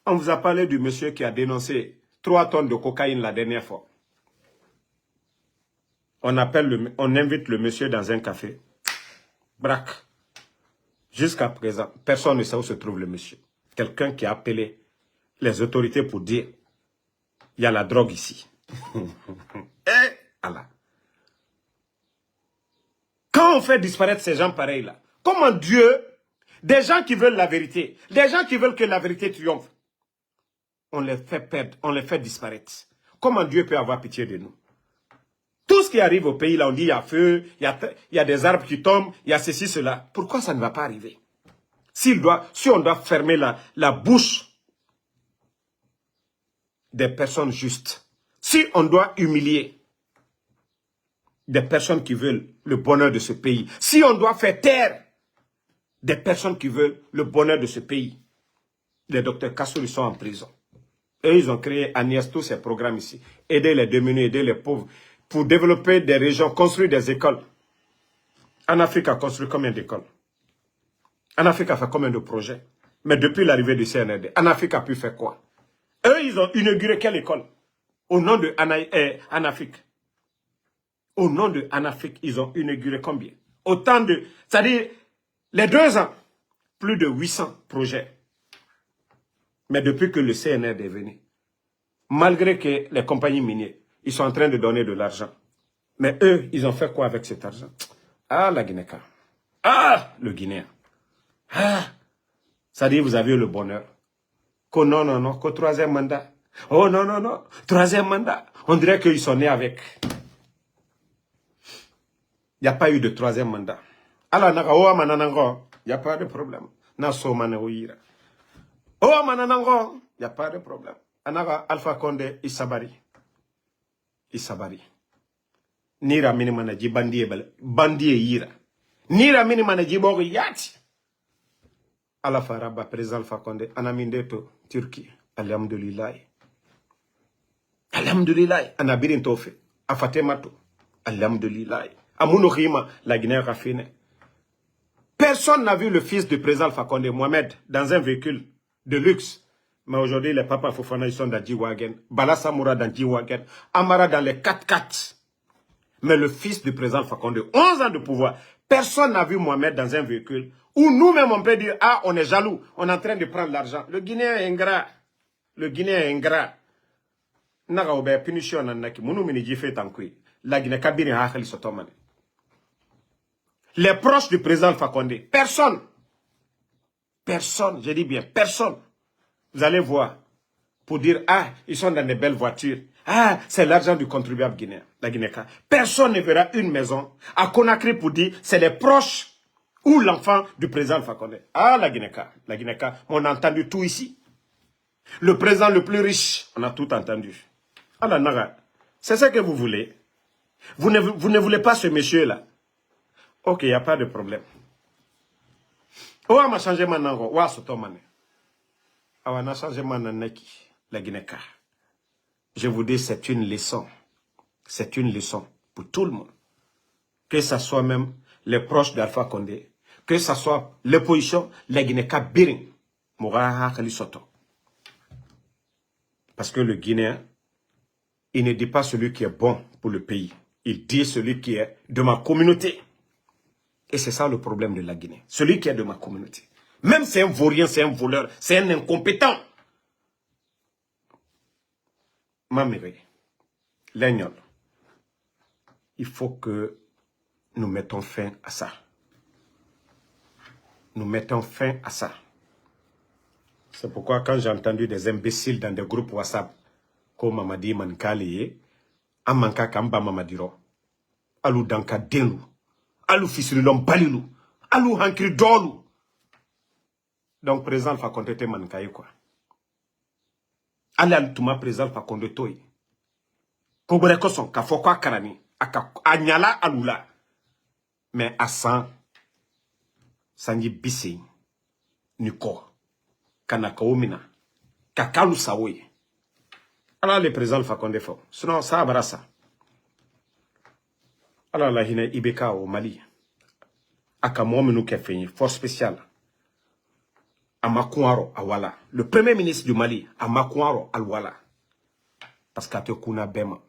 On vous a parlé du monsieur qui a dénoncé 3 tonnes de cocaïne la dernière fois. On invite le monsieur dans un café. Braque. Jusqu'à présent, personne ne sait où se trouve le monsieur. Quelqu'un qui a appelé les autorités pour dire, il y a la drogue ici. Et Allah. Quand on fait disparaître ces gens pareils là, comment Dieu, des gens qui veulent la vérité, des gens qui veulent que la vérité triomphe, on les fait perdre, on les fait disparaître. Comment Dieu peut avoir pitié de nous? Tout ce qui arrive au pays, là, on dit il y a feu, il y a des arbres qui tombent, il y a ceci, cela. Pourquoi ça ne va pas arriver? Si on doit fermer la bouche des personnes justes, si on doit humilier des personnes qui veulent le bonheur de ce pays, si on doit faire taire des personnes qui veulent le bonheur de ce pays, les docteurs Kassouri sont en prison. Eux, ils ont créé Agnès tous ces programmes ici. Aider les démunis, aider les pauvres, pour développer des régions, construire des écoles. En Afrique, a construit combien d'écoles? En Afrique, a fait combien de projets? Mais depuis l'arrivée du CNRD, en Afrique a pu faire quoi? Eux, ils ont inauguré quelle école? Au nom de Anafrique. Au nom de Anafrique, ils ont inauguré combien? Autant de... C'est-à-dire, les 2 ans, plus de 800 projets. Mais depuis que le CNRD est venu, malgré que les compagnies minières, ils sont en train de donner de l'argent. Mais eux, ils ont fait quoi avec cet argent? Ah, la Guinéka. Ah, le Guinéen. Ah, ça dit, vous avez eu le bonheur. Que non, non, non, qu'au 3e mandat. Oh non, non, non, 3e mandat. On dirait qu'ils sont nés avec. Il n'y a pas eu de 3e mandat. Alors, il n'y a pas de problème. Oh, mananango, il n'y a pas de problème. Anaga Alpha Condé Isabari. isabari. Nira mini manaji bandie yira. Nira mini manaji bogo yati. Ala faraba président Alpha Condé anamindeto Turquie. Alhamdulillah. Alhamdulillah. Anabirin tofe. Afatemato. Alhamdulillah. Amuno Rima, la Guinée raffinée. Personne n'a vu le fils du président Alpha Condé, Mohamed, dans un véhicule de luxe. Mais aujourd'hui, les papas Fofana, ils sont dans G-Wagen. Bala Samoura dans G-Wagen. Amara dans les 4x4. Mais le fils du président Alpha Condé, 11 ans de pouvoir, personne n'a vu Mohamed dans un véhicule où nous-mêmes on peut dire, ah, on est jaloux, on est en train de prendre l'argent. Le Guinéen est ingrat. Le Guinéen est ingrat. Naga obe punition nanaki, munu miniji fait tankui. La Guinée kabiri hakhali sotomane. Les proches du président Alpha Condé, personne. Personne, je dis bien, personne. Vous allez voir, pour dire, ah, ils sont dans des belles voitures. Ah, c'est l'argent du contribuable guinéen, la Guinée-Ka. Personne ne verra une maison à Conakry pour dire, c'est les proches ou l'enfant du président Alpha Condé. Ah, la Guinée-Ka, on a entendu tout ici. Le président le plus riche, on a tout entendu. Alors, Naga, c'est ce que vous voulez. Vous ne voulez pas ce monsieur-là. Ok, il n'y a pas de problème. Ouah, changé manango, ouah, sotomane. Ouah, na changé mananeki, la Guinée-Ka. Je vous dis, c'est une leçon. C'est une leçon pour tout le monde. Que ce soit même les proches d'Alpha Condé, que ce soit l'opposition, la Guinée-Ka biring, moura khali soto. Parce que le Guinéen, il ne dit pas celui qui est bon pour le pays. Il dit celui qui est de ma communauté. Et c'est ça le problème de la Guinée. Celui qui est de ma communauté. Même c'est un vaurien, c'est un voleur, c'est un incompétent. Maméré, l'aignol, il faut que nous mettons fin à ça. Nous mettons fin à ça. C'est pourquoi quand j'ai entendu des imbéciles dans des groupes WhatsApp, comme Mamadi Mankali, Amanka Kamba Mamadiro, Alou Danka Denlu, Alou Fisrilom Balilou, Alou Hankri Dolou. Donc, président Alpha Condé te Mankaye quoi. Alal Touma président Alpha Condé toi. Kobore Koson, Kafokwa Karani, Anyala Alula. Mais à 100, Sanji Bissé, Nuko, Kanakaomina, Kakalu Saoui. Alors, le président Alpha Condé fort. Sinon, ça abarassa. Alors, la Hine Ibeka au Mali. Akamouamenu Kefeni, force spéciale. Amakouaro Awala. Le premier ministre du Mali, Amakouaro Awala. Parce qu'à Kuna Bema.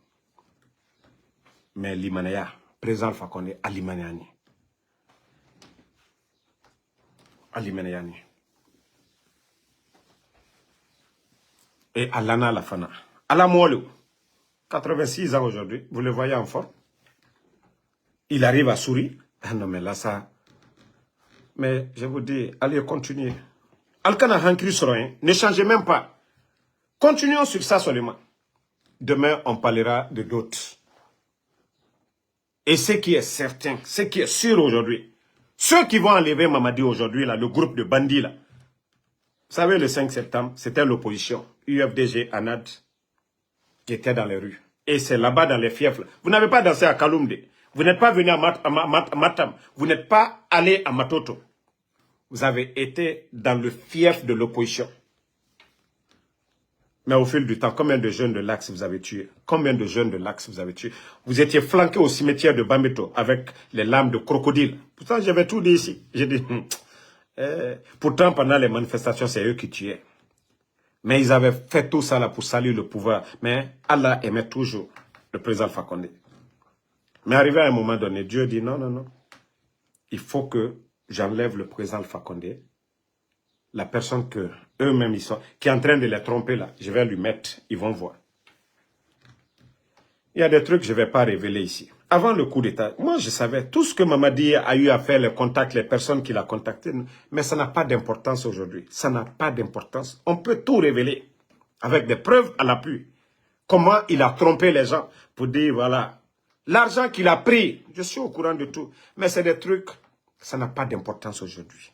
Mais l'Imanaya, président Alpha Condé, Alimanayani. Alimanayani. Et Alana Lafana. Alamoualou, 86 ans aujourd'hui, vous le voyez en forme. Il arrive à sourire. Ah non, mais là, ça. Mais je vous dis, allez, continuez. Alkana Hankri Soroyen, ne changez même pas. Continuons sur ça seulement. Demain, on parlera de d'autres. Et ce qui est certain, ce qui est sûr aujourd'hui, ceux qui vont enlever Mamadi aujourd'hui, là, le groupe de bandits, là. Vous savez, le 5 septembre, c'était l'opposition. UFDG, ANAD, qui était dans les rues. Et c'est là-bas, dans les fiefs. Là. Vous n'avez pas dansé à Kaloumde. Vous n'êtes pas venu à Matam. Vous n'êtes pas allé à Matoto. Vous avez été dans le fief de l'opposition. Mais au fil du temps, combien de jeunes de l'Axe vous avez tués? Combien de jeunes de l'Axe vous avez tués? Vous étiez flanqués au cimetière de Bambeto avec les lames de crocodile. Pourtant, j'avais tout dit ici. J'ai dit, pourtant, pendant les manifestations, c'est eux qui tuaient. Mais ils avaient fait tout ça là pour saluer le pouvoir. Mais Allah aimait toujours le président Alpha Condé. Mais arrivé à un moment donné, Dieu dit non, non, non. Il faut que j'enlève le président Alpha Condé. La personne que eux-mêmes ils sont, qui est en train de les tromper là, je vais lui mettre, ils vont voir. Il y a des trucs que je ne vais pas révéler ici. Avant le coup d'État, moi je savais tout ce que Mamadi a eu à faire, les contacts, les personnes qu'il a contactées, mais ça n'a pas d'importance aujourd'hui. Ça n'a pas d'importance. On peut tout révéler avec des preuves à l'appui. Comment il a trompé les gens pour dire voilà, l'argent qu'il a pris, je suis au courant de tout, mais c'est des trucs, ça n'a pas d'importance aujourd'hui.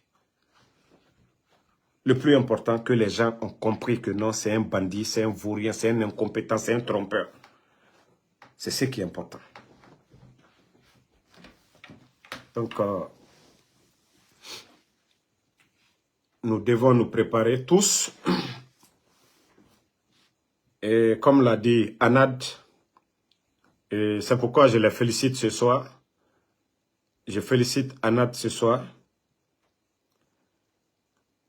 Le plus important, que les gens ont compris que non, c'est un bandit, c'est un vaurien, c'est un incompétent, c'est un trompeur. C'est ce qui est important. Donc, nous devons nous préparer tous. Et comme l'a dit Anad, et c'est pourquoi je les félicite ce soir. Je félicite Anad ce soir,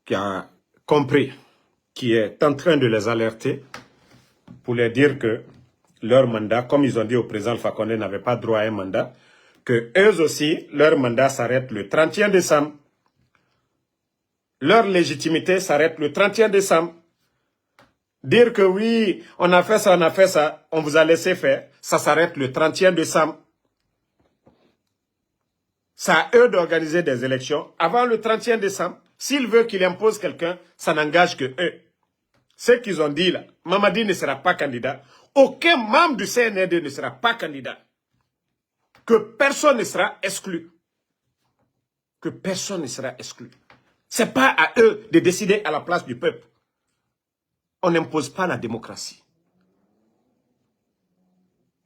qui a compris, qui est en train de les alerter pour leur dire que leur mandat, comme ils ont dit au président Alpha Condé, n'avait pas droit à un mandat, que eux aussi, leur mandat s'arrête le 31 décembre. Leur légitimité s'arrête le 31 décembre. Dire que oui, on a fait ça, on vous a laissé faire, ça s'arrête le 31 décembre. C'est à eux d'organiser des élections avant le 31 décembre. S'ils veulent qu'il impose quelqu'un, ça n'engage que eux. Ce qu'ils ont dit là, Mamadi ne sera pas candidat. Aucun membre du CNRD ne sera pas candidat. Que personne ne sera exclu. Que personne ne sera exclu. Ce n'est pas à eux de décider à la place du peuple. On n'impose pas la démocratie.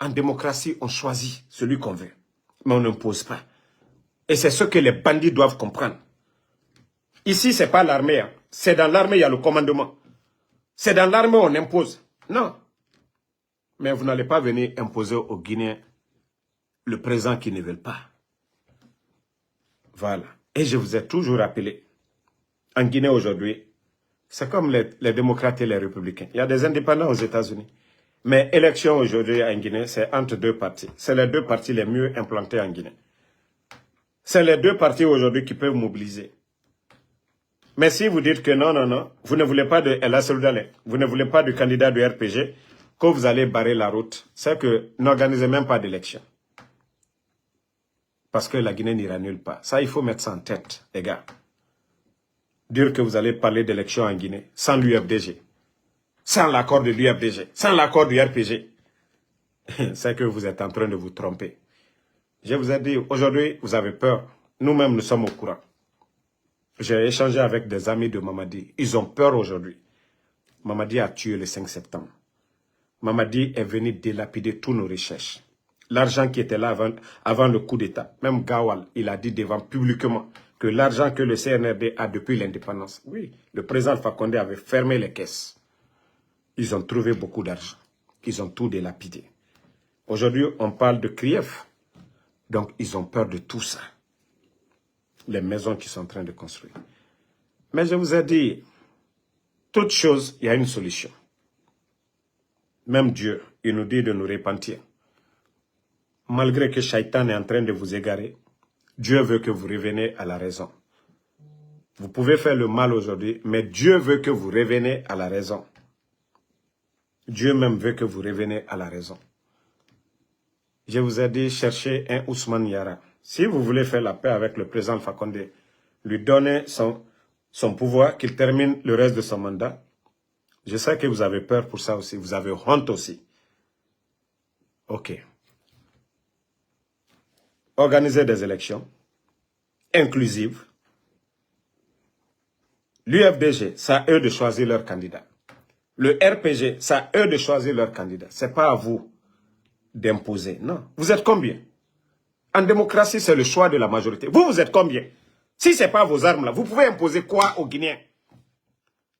En démocratie, on choisit celui qu'on veut. Mais on n'impose pas. Et c'est ce que les bandits doivent comprendre. Ici, ce n'est pas l'armée. Hein. C'est dans l'armée, il y a le commandement. C'est dans l'armée on impose. Non. Mais vous n'allez pas venir imposer aux Guinéens le présent qu'ils ne veulent pas. Voilà. Et je vous ai toujours rappelé, en Guinée aujourd'hui, c'est comme les démocrates et les républicains. Il y a des indépendants aux États-Unis. Mais élection aujourd'hui en Guinée, c'est entre deux partis. C'est les deux partis les mieux implantés en Guinée. C'est les deux partis aujourd'hui qui peuvent mobiliser. Mais si vous dites que non, vous ne voulez pas de El Assoudalé, vous ne voulez pas de candidat du RPG, que vous allez barrer la route, c'est que n'organisez même pas d'élection. Parce que la Guinée n'ira nulle part. Ça, il faut mettre ça en tête, les gars. Dire que vous allez parler d'élection en Guinée sans l'UFDG, sans l'accord de l'UFDG, sans l'accord du RPG, c'est que vous êtes en train de vous tromper. Je vous ai dit, aujourd'hui, vous avez peur. Nous-mêmes, nous sommes au courant. J'ai échangé avec des amis de Mamadi. Ils ont peur aujourd'hui. Mamadi a tué le 5 septembre. Mamadi est venu délapider tous nos recherches. L'argent qui était là avant le coup d'État. Même Gawal, il a dit devant publiquement que l'argent que le CNRD a depuis l'indépendance. Oui, le président Alpha Condé avait fermé les caisses. Ils ont trouvé beaucoup d'argent. Ils ont tout délapidé. Aujourd'hui, on parle de Krief. Donc, ils ont peur de tout ça. Les maisons qu'ils sont en train de construire. Mais je vous ai dit, toute chose, il y a une solution. Même Dieu, il nous dit de nous repentir. Malgré que Shaitan est en train de vous égarer, Dieu veut que vous reveniez à la raison. Vous pouvez faire le mal aujourd'hui, mais Dieu veut que vous reveniez à la raison. Dieu même veut que vous reveniez à la raison. Je vous ai dit, cherchez un Ousmane Yara. Si vous voulez faire la paix avec le président Alpha Condé, lui donner son pouvoir, qu'il termine le reste de son mandat, je sais que vous avez peur pour ça aussi, vous avez honte aussi. Ok. Organisez des élections inclusives. L'UFDG, c'est à eux de choisir leur candidat. Le RPG, c'est à eux de choisir leur candidat. Ce n'est pas à vous d'imposer. Non. Vous êtes combien? En démocratie, c'est le choix de la majorité. Vous, vous êtes combien? Si ce n'est pas vos armes là, vous pouvez imposer quoi aux Guinéens?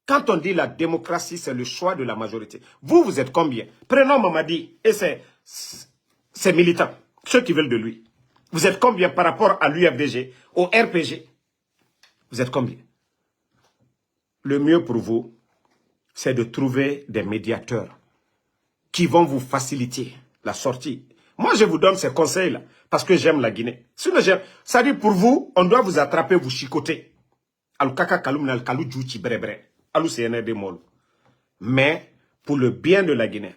Quand on dit la démocratie, c'est le choix de la majorité. Vous, vous êtes combien? Prenons Mamadi et ses militants, ceux qui veulent de lui. Vous êtes combien par rapport à l'UFDG, au RPG? Vous êtes combien? Le mieux pour vous, c'est de trouver des médiateurs qui vont vous faciliter la sortie. Moi, je vous donne ces conseils-là parce que j'aime la Guinée. Sinon, ça dit pour vous, on doit vous attraper, vous chicoter. Mais pour le bien de la Guinée,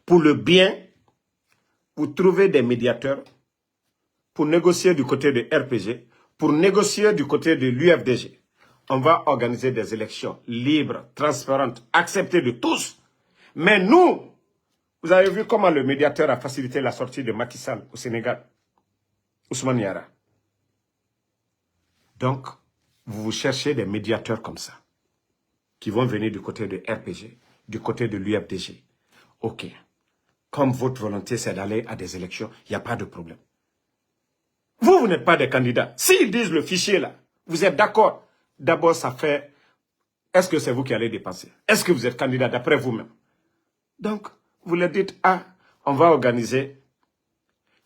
pour le bien, vous trouvez des médiateurs pour négocier du côté de RPG, pour négocier du côté de l'UFDG. On va organiser des élections libres, transparentes, acceptées de tous. Mais nous, vous avez vu comment le médiateur a facilité la sortie de Macky Sall au Sénégal, Ousmane Yara. Donc, vous cherchez des médiateurs comme ça, qui vont venir du côté de RPG, du côté de l'UFDG. Ok. comme votre volonté c'est d'aller à des élections, il n'y a pas de problème. Vous n'êtes pas des candidats. S'ils disent le fichier là, vous êtes d'accord. D'abord, ça fait, est-ce que c'est vous qui allez dépenser? Est-ce que vous êtes candidat d'après vous-même? Donc, vous leur dites, ah, on va organiser,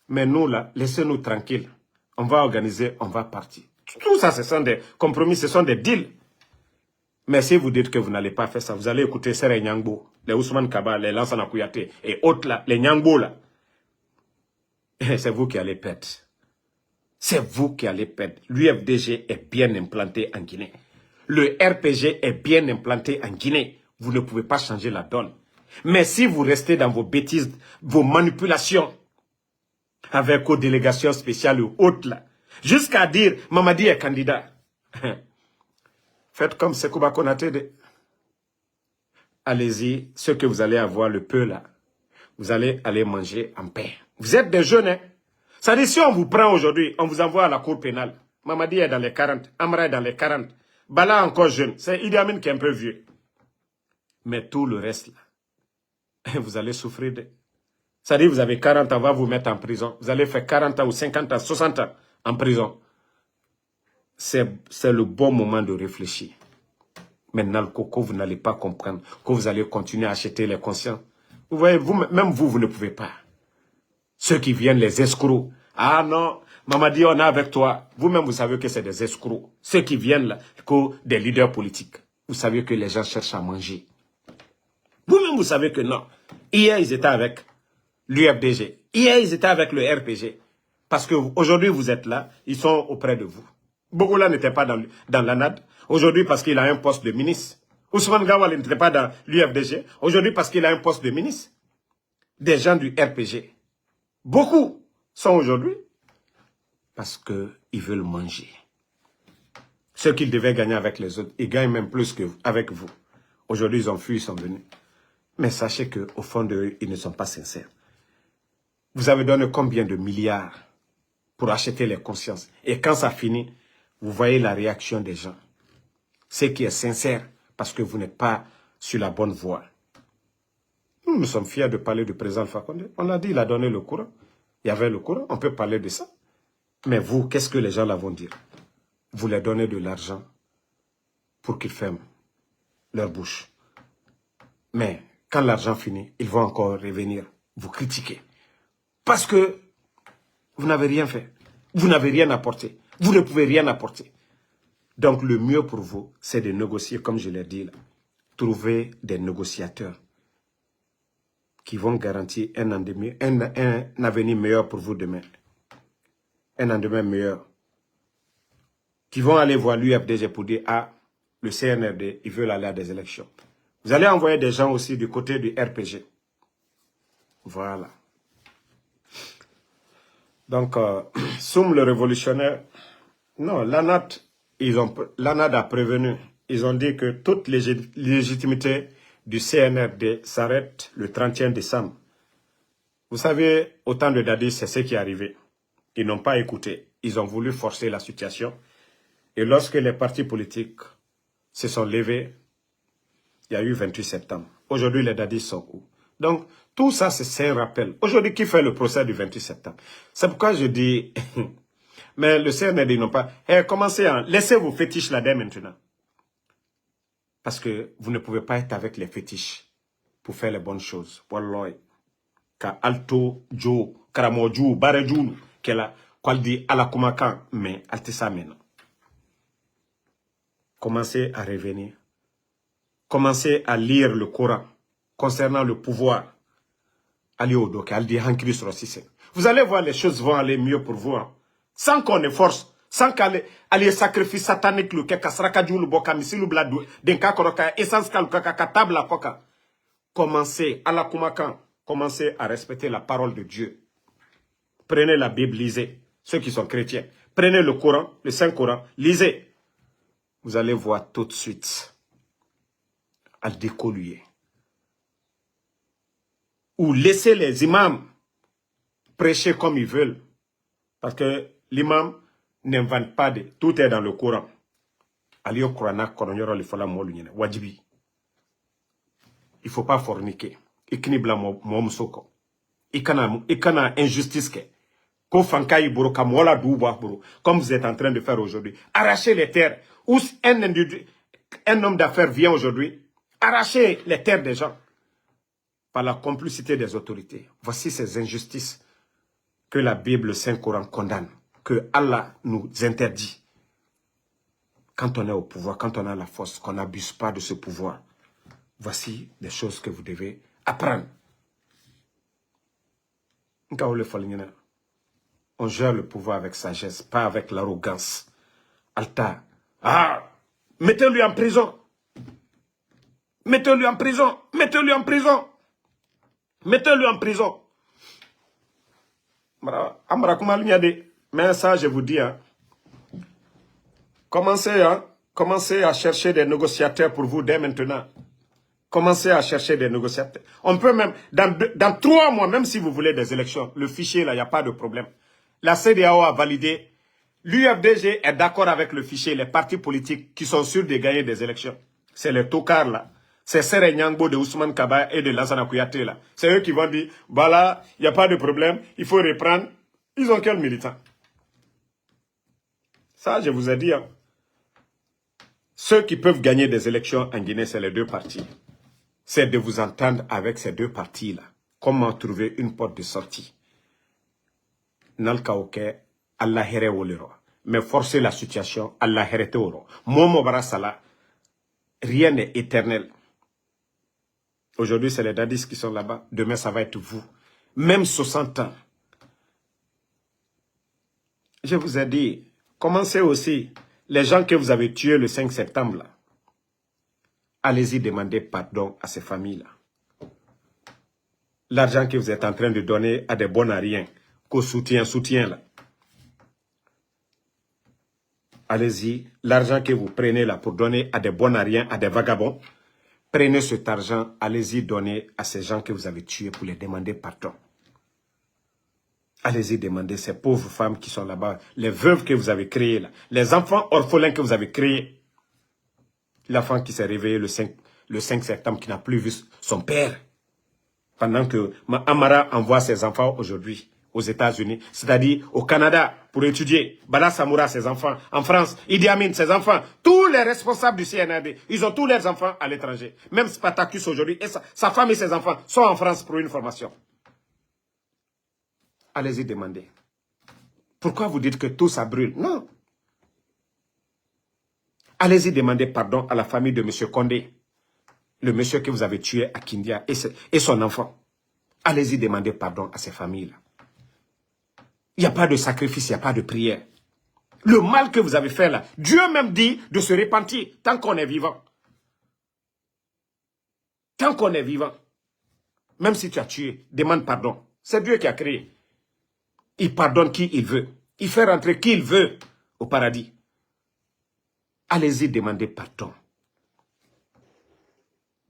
mais nous là, laissez-nous tranquilles. On va organiser, on va partir. Tout ça, ce sont des compromis, ce sont des deals. Mais si vous dites que vous n'allez pas faire ça, vous allez écouter Sere Nyangbo, les Ousmane Kaba, les Lansana Kouyaté et autres là, les Nyangbo là. C'est vous qui allez perdre. C'est vous qui allez perdre. L'UFDG est bien implanté en Guinée. Le RPG est bien implanté en Guinée. Vous ne pouvez pas changer la donne. Mais si vous restez dans vos bêtises, vos manipulations, avec vos délégations spéciales ou autres là, jusqu'à dire Mamadi est candidat. Faites comme Sekouba Konaté. Allez-y, ce que vous allez avoir, le peu là, vous allez aller manger en paix. Vous êtes des jeunes, hein? Ça dit, si on vous prend aujourd'hui, on vous envoie à la cour pénale. Mamadi est dans les 40, Amra est dans les 40. Bala encore jeune, c'est Idi Amin qui est un peu vieux. Mais tout le reste là, vous allez souffrir de... Ça dit, vous avez 40 ans, on va vous mettre en prison. Vous allez faire 40 ans ou 50 ans, 60 ans en prison. C'est le bon moment de réfléchir. Maintenant, que vous n'allez pas comprendre, que vous allez continuer à acheter les consciences. Vous voyez, même vous ne pouvez pas. Ceux qui viennent, les escrocs. Ah non, Mamadi, on est avec toi. Vous-même, vous savez que c'est des escrocs. Ceux qui viennent là, que des leaders politiques. Vous savez que les gens cherchent à manger. Vous-même, vous savez que non. Hier, ils étaient avec l'UFDG. Hier, ils étaient avec le RPG. Parce que aujourd'hui, vous êtes là, ils sont auprès de vous. Bogola n'était pas dans l'ANAD. Aujourd'hui, parce qu'il a un poste de ministre. Ousmane Gawal n'était pas dans l'UFDG. Aujourd'hui, parce qu'il a un poste de ministre. Des gens du RPG. Beaucoup sont aujourd'hui parce qu'ils veulent manger. Ceux qu'ils devaient gagner avec les autres, ils gagnent même plus qu'avec vous. Aujourd'hui, ils ont fui, ils sont venus. Mais sachez qu'au fond d'eux, ils ne sont pas sincères. Vous avez donné combien de milliards pour acheter les consciences? Et quand ça finit, vous voyez la réaction des gens. Ce qui est sincère, parce que vous n'êtes pas sur la bonne voie. Nous sommes fiers de parler du président Alpha Condé. On a dit qu'il a donné le courant. Il y avait le courant, on peut parler de ça. Mais vous, qu'est-ce que les gens là vont dire? Vous leur donnez de l'argent pour qu'ils ferment leur bouche. Mais quand l'argent finit, ils vont encore revenir vous critiquer. Parce que vous n'avez rien fait. Vous n'avez rien apporté. Vous ne pouvez rien apporter. Donc le mieux pour vous, c'est de négocier, comme je l'ai dit là. Trouver des négociateurs qui vont garantir un avenir meilleur pour vous demain. Un lendemain meilleur. Qui vont aller voir l'UFDG pour dire, ah, le CNRD, ils veulent aller à des élections. Vous allez envoyer des gens aussi du côté du RPG. Voilà. Donc, Soum le révolutionnaire, non, l'ANAD a prévenu. Ils ont dit que toute légitimité du CNRD s'arrête le 31 décembre. Vous savez, au temps de Dadi, c'est ce qui est arrivé. Ils n'ont pas écouté. Ils ont voulu forcer la situation. Et lorsque les partis politiques se sont levés, il y a eu 28 septembre. Aujourd'hui, les Dadis sont où? Donc, tout ça, c'est un rappel. Aujourd'hui, qui fait le procès du 28 septembre? C'est pourquoi je dis, mais le CNRD, ils n'ont pas... commencez à... Laissez vos fétiches là dès maintenant. Parce que vous ne pouvez pas être avec les fétiches pour faire les bonnes choses. Wallah. Ka alto, jo, karamoju, barejulu, kela, kwaldi ala kumakan, mais altesa maintenant. Commencez à revenir. Commencez à lire le Coran concernant le pouvoir. Vous allez voir, les choses vont aller mieux pour vous. Hein. Sans qu'on efforce, sans qu'aller sacrifice satanique, le kasrakadjou, boka, misilu bladou, denka koroka, essence kalukaka, katabla koka. Commencez à la kumakan, commencez à respecter la parole de Dieu. Prenez la Bible, lisez. Ceux qui sont chrétiens. Prenez le Coran, le Saint-Coran, lisez. Vous allez voir tout de suite à décolluer. Ou laissez les imams prêcher comme ils veulent. Parce que l'imam n'invente pas de... Tout est dans le Coran. Il ne faut pas forniquer. ikana injustice ke. Ko fankai boro kamola douba boro. Comme vous êtes en train de faire aujourd'hui. Arracher les terres. Où un homme d'affaires vient aujourd'hui. Arracher les terres des gens. Par la complicité des autorités. Voici ces injustices que la Bible, le Saint-Coran condamne. Que Allah nous interdit. Quand on est au pouvoir, quand on a la force, qu'on n'abuse pas de ce pouvoir. Voici des choses que vous devez apprendre. On gère le pouvoir avec sagesse, pas avec l'arrogance. Alta. Ah, mettez-lui en prison. Mettez-lui en prison. Mettez-lui en prison. Mettez-lui en prison. Mais ça, je vous dis, hein, commencez à chercher des négociateurs pour vous dès maintenant. Commencez à chercher des négociateurs. On peut même, dans 3 mois, même si vous voulez des élections, le fichier, là, il n'y a pas de problème. La CEDEAO a validé. L'UFDG est d'accord avec le fichier, les partis politiques qui sont sûrs de gagner des élections. C'est les tocards, là. C'est Sere Nyangbo de Ousmane Kaba et de Lansana Kouyaté, là. C'est eux qui vont dire, bah là, il n'y a pas de problème, il faut reprendre. Ils ont quel militant? Ça, je vous ai dit, hein. Ceux qui peuvent gagner des élections en Guinée, c'est les 2 partis. C'est de vous entendre avec ces 2 partis-là. Comment trouver une porte de sortie. Nalkaoke, Allah here wolero. Mais forcer la situation, Allah here teoro. Momo barasala, rien n'est éternel. Aujourd'hui, c'est les dadis qui sont là-bas. Demain, ça va être vous. Même 60 ans. Je vous ai dit, commencez aussi. Les gens que vous avez tués le 5 septembre, là. Allez-y demander pardon à ces familles-là. L'argent que vous êtes en train de donner à des bons à rien, qu'au soutien là. Allez-y, l'argent que vous prenez là pour donner à des bons à rien, à des vagabonds, prenez cet argent, allez-y donner à ces gens que vous avez tués pour les demander pardon. Allez-y demander ces pauvres femmes qui sont là-bas, les veuves que vous avez créées là, les enfants orphelins que vous avez créés. L'enfant qui s'est réveillé le 5 septembre, qui n'a plus vu son père. Pendant que Amara envoie ses enfants aujourd'hui aux États-Unis, c'est-à-dire au Canada, pour étudier. Bala Samoura, ses enfants. En France, Idi Amin, ses enfants. Tous les responsables du CNRD, ils ont tous leurs enfants à l'étranger. Même Spartacus aujourd'hui, et sa femme et ses enfants sont en France pour une formation. Allez-y demander. Pourquoi vous dites que tout ça brûle? Non. Allez-y demander pardon à la famille de M. Condé, le monsieur que vous avez tué à Kindia et son enfant. Allez-y demander pardon à ces familles-là. Il n'y a pas de sacrifice, il n'y a pas de prière. Le mal que vous avez fait là, Dieu même dit de se repentir tant qu'on est vivant. Tant qu'on est vivant. Même si tu as tué, demande pardon. C'est Dieu qui a créé. Il pardonne qui il veut. Il fait rentrer qui il veut au paradis. Allez-y demander pardon.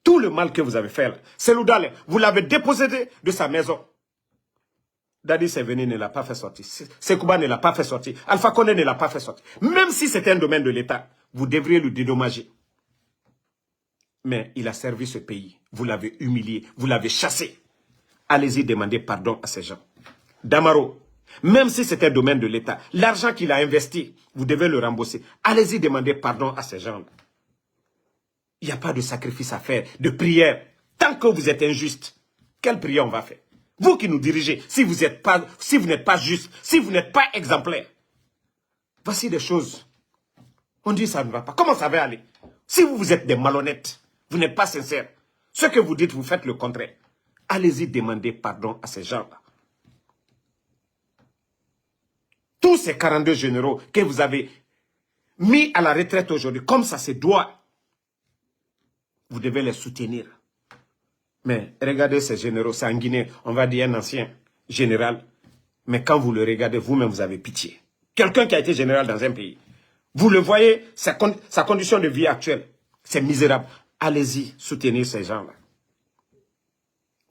Tout le mal que vous avez fait là, c'est l'Oudal, vous l'avez déposé de sa maison. Dadi Seveni ne l'a pas fait sortir. Sekouba ne l'a pas fait sortir. Alpha Condé ne l'a pas fait sortir. Même si c'était un domaine de l'État, vous devriez le dédommager. Mais il a servi ce pays. Vous l'avez humilié, vous l'avez chassé. Allez-y demander pardon à ces gens. Damaro, même si c'était un domaine de l'État, l'argent qu'il a investi, vous devez le rembourser. Allez-y demander pardon à ces gens-là. Il n'y a pas de sacrifice à faire, de prière. Tant que vous êtes injuste, quelle prière on va faire? Vous qui nous dirigez, si vous n'êtes pas juste, si vous n'êtes pas exemplaire. Voici des choses. On dit ça ne va pas. Comment ça va aller? Si vous êtes des malhonnêtes, vous n'êtes pas sincères. Ce que vous dites, vous faites le contraire. Allez-y demander pardon à ces gens-là. Tous ces 42 généraux que vous avez mis à la retraite aujourd'hui, comme ça se doit, vous devez les soutenir. Mais regardez ces généraux, c'est en Guinée, on va dire un ancien général. Mais quand vous le regardez, vous-même, vous avez pitié. Quelqu'un qui a été général dans un pays. Vous le voyez, sa condition de vie actuelle, c'est misérable. Allez-y, soutenir ces gens-là.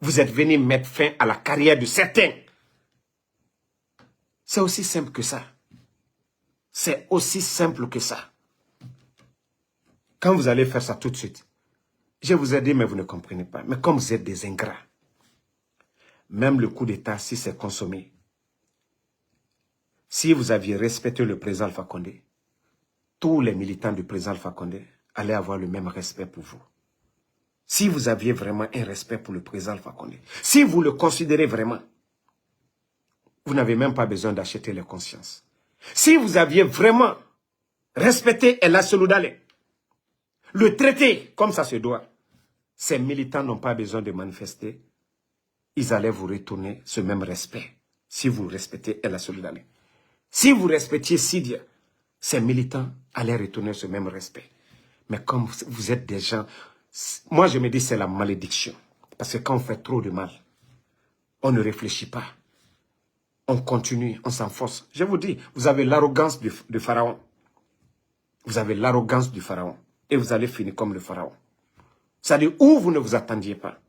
Vous êtes venus mettre fin à la carrière de certains. C'est aussi simple que ça. C'est aussi simple que ça. Quand vous allez faire ça tout de suite, je vous ai dit, mais vous ne comprenez pas. Mais comme vous êtes des ingrats, même le coup d'État, si c'est consommé, si vous aviez respecté le président Alpha Condé, tous les militants du président Alpha Condé allaient avoir le même respect pour vous. Si vous aviez vraiment un respect pour le président Alpha Condé, si vous le considérez vraiment, vous n'avez même pas besoin d'acheter les consciences. Si vous aviez vraiment respecté El Assoulo Dale, le traité comme ça se doit, ces militants n'ont pas besoin de manifester. Ils allaient vous retourner ce même respect si vous respectez El Assoulo Dale. Si vous respectiez Sidia, ces militants allaient retourner ce même respect. Mais comme vous êtes des gens, moi je me dis c'est la malédiction. Parce que quand on fait trop de mal, on ne réfléchit pas. On continue, on s'enfonce. Je vous dis, vous avez l'arrogance du pharaon. Vous avez l'arrogance du pharaon. Et vous allez finir comme le pharaon. C'est-à-dire où vous ne vous attendiez pas.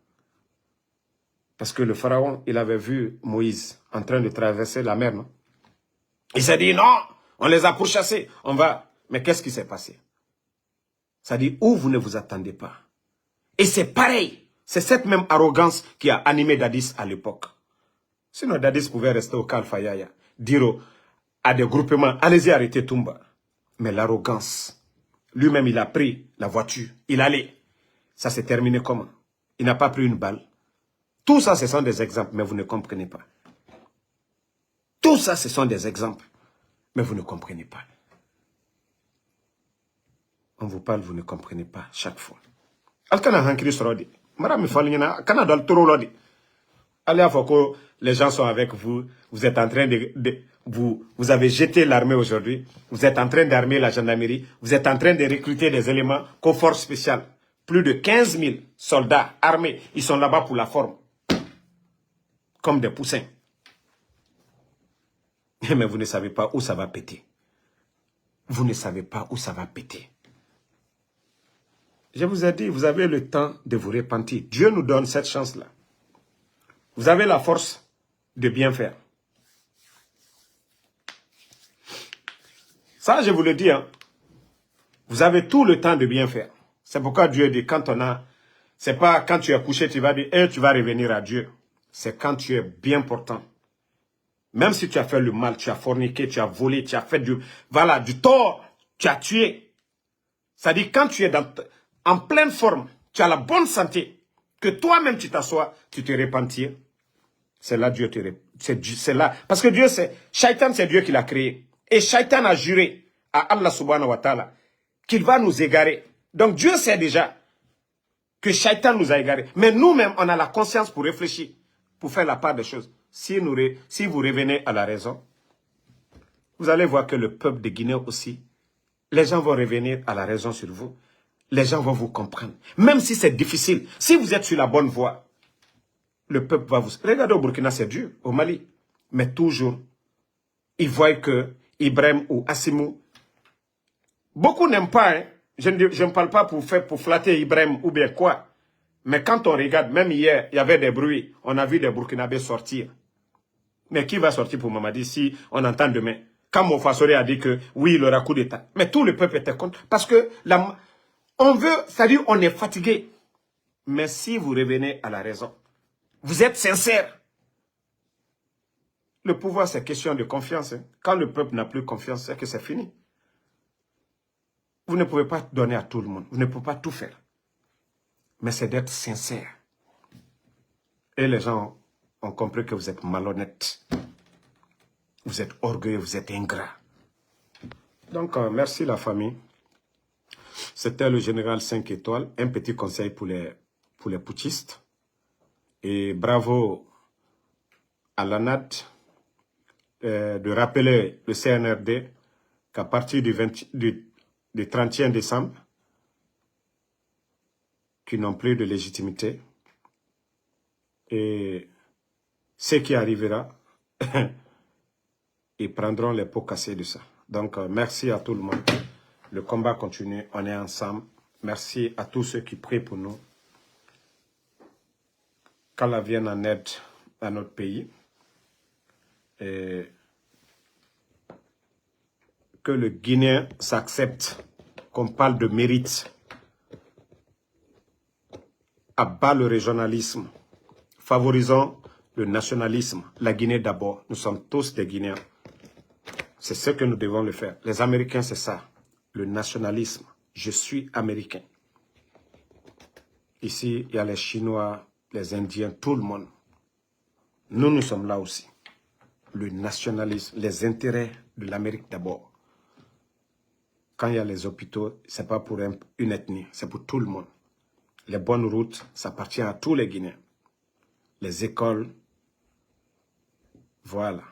Parce que le pharaon, il avait vu Moïse en train de traverser la mer, non? Il s'est dit, non, on les a pourchassés, on va. Mais qu'est-ce qui s'est passé? C'est-à-dire où vous ne vous attendez pas. Et c'est pareil. C'est cette même arrogance qui a animé Dadis à l'époque. Sinon, Dadis pouvait rester au Kalfayaya, dire à des groupements, allez-y arrêtez Toumba. Mais l'arrogance, lui-même il a pris la voiture, il allait. Ça s'est terminé comment? Il n'a pas pris une balle. Tout ça, ce sont des exemples, mais vous ne comprenez pas. Tout ça, ce sont des exemples, mais vous ne comprenez pas. On vous parle, vous ne comprenez pas chaque fois. Alkana hankiri sorodi. Madame Falina, Canada le toro lodi. Allez à Foko, les gens sont avec vous. Vous êtes en train vous avez jeté l'armée aujourd'hui. Vous êtes en train d'armer la gendarmerie. Vous êtes en train de recruter des éléments qu'aux forces spéciales. Plus de 15 000 soldats armés. Ils sont là-bas pour la forme. Comme des poussins. Mais vous ne savez pas où ça va péter. Vous ne savez pas où ça va péter. Je vous ai dit, vous avez le temps de vous repentir. Dieu nous donne cette chance-là. Vous avez la force de bien faire. Ça, je vous le dis, hein. Vous avez tout le temps de bien faire. C'est pourquoi Dieu dit, quand on a... C'est pas quand tu es couché, tu vas dire, tu vas revenir à Dieu. C'est quand tu es bien portant. Même si tu as fait le mal, tu as forniqué, tu as volé, tu as fait du tort, tu as tué. C'est-à-dire, quand tu es en pleine forme, tu as la bonne santé, que toi-même tu t'assois, tu te repentis. C'est là Dieu te c'est là. Parce que Dieu, Shaitan, c'est Dieu qui l'a créé. Et Shaitan a juré à Allah subhanahu wa ta'ala qu'il va nous égarer. Donc Dieu sait déjà que Shaitan nous a égarés. Mais nous-mêmes, on a la conscience pour réfléchir, pour faire la part des choses. Si vous revenez à la raison, vous allez voir que le peuple de Guinée aussi, les gens vont revenir à la raison sur vous. Les gens vont vous comprendre. Même si c'est difficile, si vous êtes sur la bonne voie, le peuple va vous... Regardez au Burkina, c'est dur, au Mali. Mais toujours, ils voient que Ibrahim ou Assimou, beaucoup n'aiment pas, hein. Je ne parle pas pour flatter Ibrahim ou bien quoi. Mais quand on regarde, même hier, il y avait des bruits. On a vu des Burkinabés sortir. Mais qui va sortir pour Mamadi si on entend demain? Quand Mofassori a dit que oui, il aura coup d'État. Mais tout le peuple était contre. Parce que on veut, c'est-à-dire on est fatigué. Mais si vous revenez à la raison, vous êtes sincère. Le pouvoir, c'est question de confiance. Hein. Quand le peuple n'a plus confiance, c'est que c'est fini. Vous ne pouvez pas donner à tout le monde. Vous ne pouvez pas tout faire. Mais c'est d'être sincère. Et les gens ont compris que vous êtes malhonnête. Vous êtes orgueilleux, vous êtes ingrat. Donc, merci la famille. C'était le général 5 étoiles. Un petit conseil pour les putschistes. Et bravo à l'ANAD de rappeler le CNRD qu'à partir du 31 décembre, qui n'ont plus de légitimité. Et ce qui arrivera, ils prendront les pots cassés de ça. Donc, merci à tout le monde. Le combat continue, on est ensemble. Merci à tous ceux qui prient pour nous. Qu'Allah vienne en aide à notre pays. Et que le Guinéen s'accepte qu'on parle de mérite. Abat le régionalisme. Favorisons le nationalisme, la Guinée d'abord. Nous sommes tous des Guinéens. C'est ce que nous devons le faire. Les Américains, c'est ça. Le nationalisme. Je suis américain. Ici, il y a les Chinois, les Indiens, tout le monde. Nous, nous sommes là aussi. Le nationalisme, les intérêts de l'Amérique d'abord. Quand il y a les hôpitaux, ce n'est pas pour une ethnie, c'est pour tout le monde. Les bonnes routes, ça appartient à tous les Guinéens. Les écoles, voilà.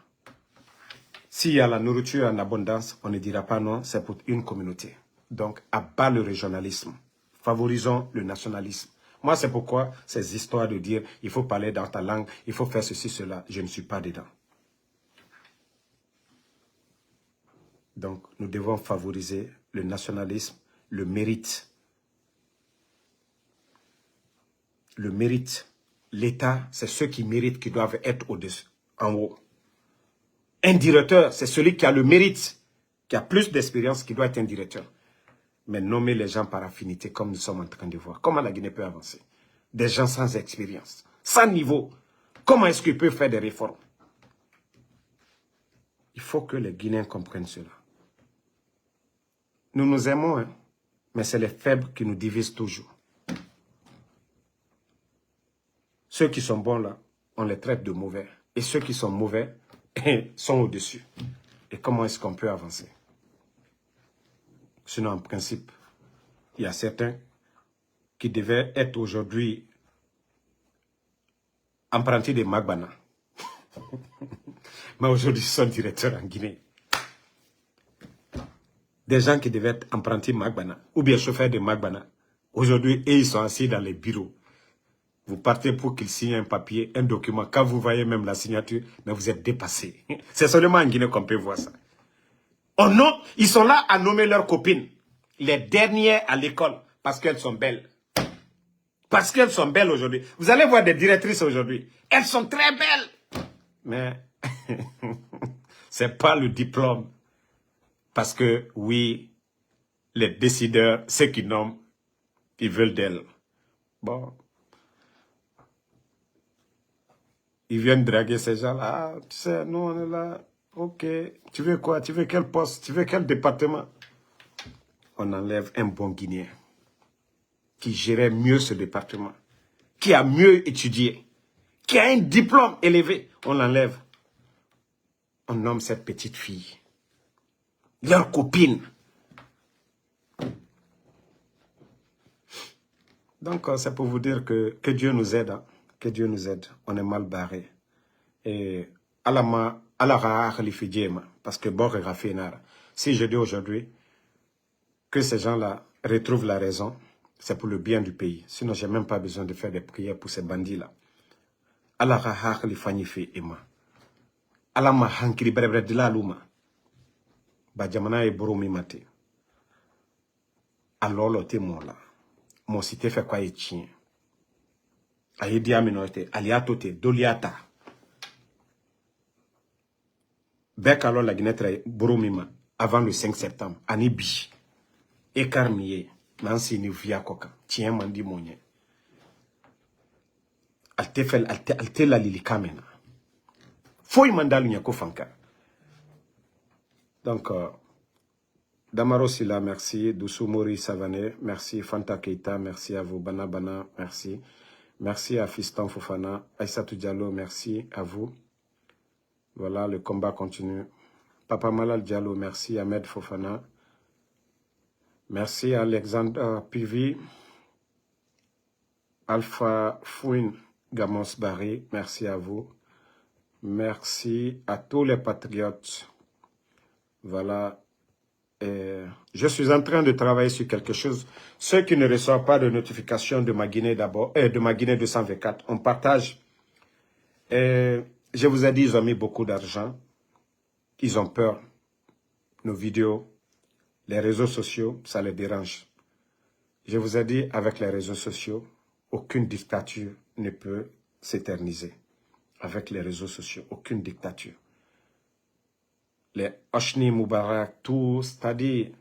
S'il y a la nourriture en abondance, on ne dira pas non, c'est pour une communauté. Donc, à bas le régionalisme. Favorisons le nationalisme. Moi, c'est pourquoi ces histoires de dire il faut parler dans ta langue, il faut faire ceci, cela, je ne suis pas dedans. Donc, nous devons favoriser le nationalisme, le mérite. Le mérite. L'État, c'est ceux qui méritent qui doivent être au-dessus, en haut. Un directeur, c'est celui qui a le mérite, qui a plus d'expérience, qui doit être un directeur. Mais nommer les gens par affinité, comme nous sommes en train de voir. Comment la Guinée peut avancer? Des gens sans expérience, sans niveau. Comment est-ce qu'ils peuvent faire des réformes? Il faut que les Guinéens comprennent cela. Nous nous aimons, hein, mais c'est les faibles qui nous divisent toujours. Ceux qui sont bons là, on les traite de mauvais. Et ceux qui sont mauvais sont au-dessus. Et comment est-ce qu'on peut avancer? Sinon, en principe, il y a certains qui devaient être aujourd'hui apprentis de Magbana. Mais aujourd'hui, ils sont directeurs en Guinée. Des gens qui devaient être apprentis Magbana ou bien chauffeurs de Magbana. Aujourd'hui, ils sont assis dans les bureaux. Vous partez pour qu'ils signent un papier, un document. Quand vous voyez même la signature, mais vous êtes dépassé. C'est seulement en Guinée qu'on peut voir ça. Oh non, ils sont là à nommer leurs copines. Les dernières à l'école, parce qu'elles sont belles. Parce qu'elles sont belles aujourd'hui. Vous allez voir des directrices aujourd'hui. Elles sont très belles. Mais c'est pas le diplôme. Parce que, oui, les décideurs, ceux qui nomment, ils veulent d'elles. Bon. Ils viennent draguer ces gens-là. Ah, tu sais, nous, on est là. Ok. Tu veux quoi? Tu veux quel poste? Tu veux quel département? On enlève un bon Guinéen qui gérait mieux ce département, qui a mieux étudié, qui a un diplôme élevé. On l'enlève. On nomme cette petite fille. Leur copine. Donc, c'est pour vous dire que Dieu nous aide. Hein. Que Dieu nous aide. On est mal barré. Et parce que si je dis aujourd'hui que ces gens-là retrouvent la raison, c'est pour le bien du pays. Sinon, je n'ai même pas besoin de faire des prières pour ces bandits-là. Alama hankiri berebre de la luma. Bajamana e boromi mate. Alors, te mola. Mon cité fait quoi et chien. Aïdi aminote, aliatote, doliata. Bec alors la Guinée traite boromima avant le 5 septembre. Anibi. Ekarmiye. Nansi ni via koka. Tien mandi monye. Alte la lili kamena. Foy mandalu nyako fanka. Donc, Damaro Sila, merci. Doussou Mori Savané, merci. Fanta Keita, merci à vous. Bana Bana, merci. Merci à Fiston Fofana. Aïssatou Diallo, merci à vous. Voilà, le combat continue. Papa Malal Diallo, merci. Ahmed Fofana. Merci à Alexandre Pivi. Alpha Fouine Gamos Barry, merci à vous. Merci à tous les patriotes. Voilà. Je suis en train de travailler sur quelque chose. Ceux qui ne reçoivent pas de notification de ma Guinée d'abord, de ma Guinée 224, on partage. Je vous ai dit, ils ont mis beaucoup d'argent. Ils ont peur. Nos vidéos, les réseaux sociaux, ça les dérange. Je vous ai dit, avec les réseaux sociaux, aucune dictature ne peut s'éterniser. Avec les réseaux sociaux, aucune dictature. Les Hosni Moubarak, tout, c'est-à-dire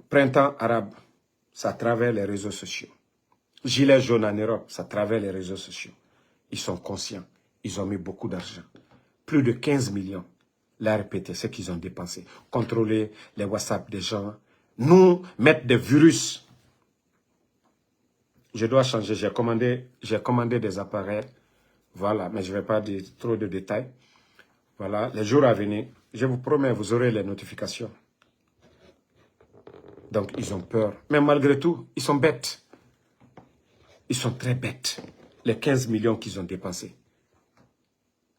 printemps arabe, ça travers les réseaux sociaux. Gilets jaunes en Europe, ça travers les réseaux sociaux. ils sont conscients. Ils ont mis beaucoup d'argent. Plus de 15 millions. La répété, ce qu'ils ont dépensé. Contrôler les WhatsApp des gens. Nous, mettre des virus. Je dois changer. J'ai commandé des appareils. Voilà, mais je ne vais pas dire trop de détails. Voilà, les jours à venir, je vous promets, vous aurez les notifications. Donc, ils ont peur. Mais malgré tout, ils sont bêtes. Ils sont très bêtes. Les 15 millions qu'ils ont dépensés.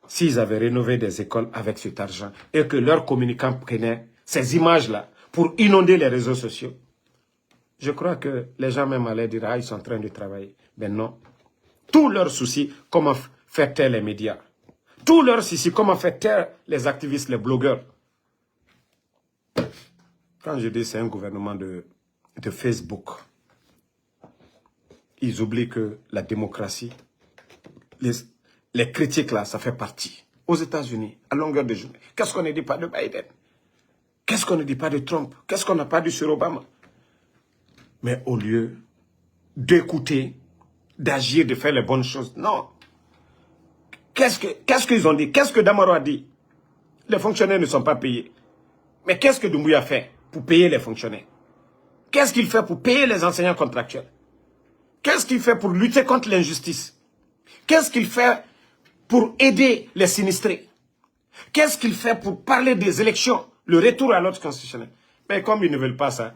S'ils avaient rénové des écoles avec cet argent et que leurs communicants prenaient ces images-là pour inonder les réseaux sociaux, je crois que les gens même allaient dire, ah, ils sont en train de travailler. Mais non. Tous leurs soucis, comment faire taire les médias. Tous leurs soucis, comment faire taire les activistes, les blogueurs. Quand je dis c'est un gouvernement de Facebook, ils oublient que la démocratie, les critiques là, ça fait partie. Aux États-Unis, à longueur de journée, qu'est-ce qu'on ne dit pas de Biden? Qu'est-ce qu'on ne dit pas de Trump? Qu'est-ce qu'on n'a pas dit sur Obama? Mais au lieu d'écouter, d'agir, de faire les bonnes choses, non. Qu'est-ce qu'ils ont dit? Qu'est-ce que Damaro a dit? Les fonctionnaires ne sont pas payés. Mais qu'est-ce que Doumbouya fait pour payer les fonctionnaires? Qu'est-ce qu'il fait pour payer les enseignants contractuels? Qu'est-ce qu'il fait pour lutter contre l'injustice? Qu'est-ce qu'il fait pour aider les sinistrés? Qu'est-ce qu'il fait pour parler des élections, le retour à l'ordre constitutionnel? Mais comme ils ne veulent pas ça,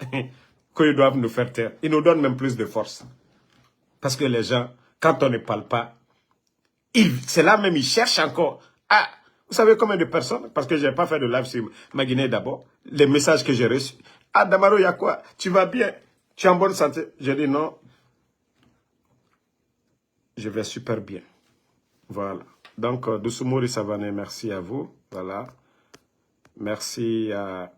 qu'ils doivent nous faire taire, ils nous donnent même plus de force. Parce que les gens, quand on ne parle pas, c'est là même, ils cherchent encore. Ah, vous savez combien de personnes? Parce que je n'ai pas fait de live sur ma Guinée d'abord. Les messages que j'ai reçus. Ah, Damaro, il y a quoi? Tu vas bien? Tu es en bonne santé? J'ai dit non. Je vais super bien. Voilà. Donc, Doussoumouri Savané, merci à vous. Voilà. Merci à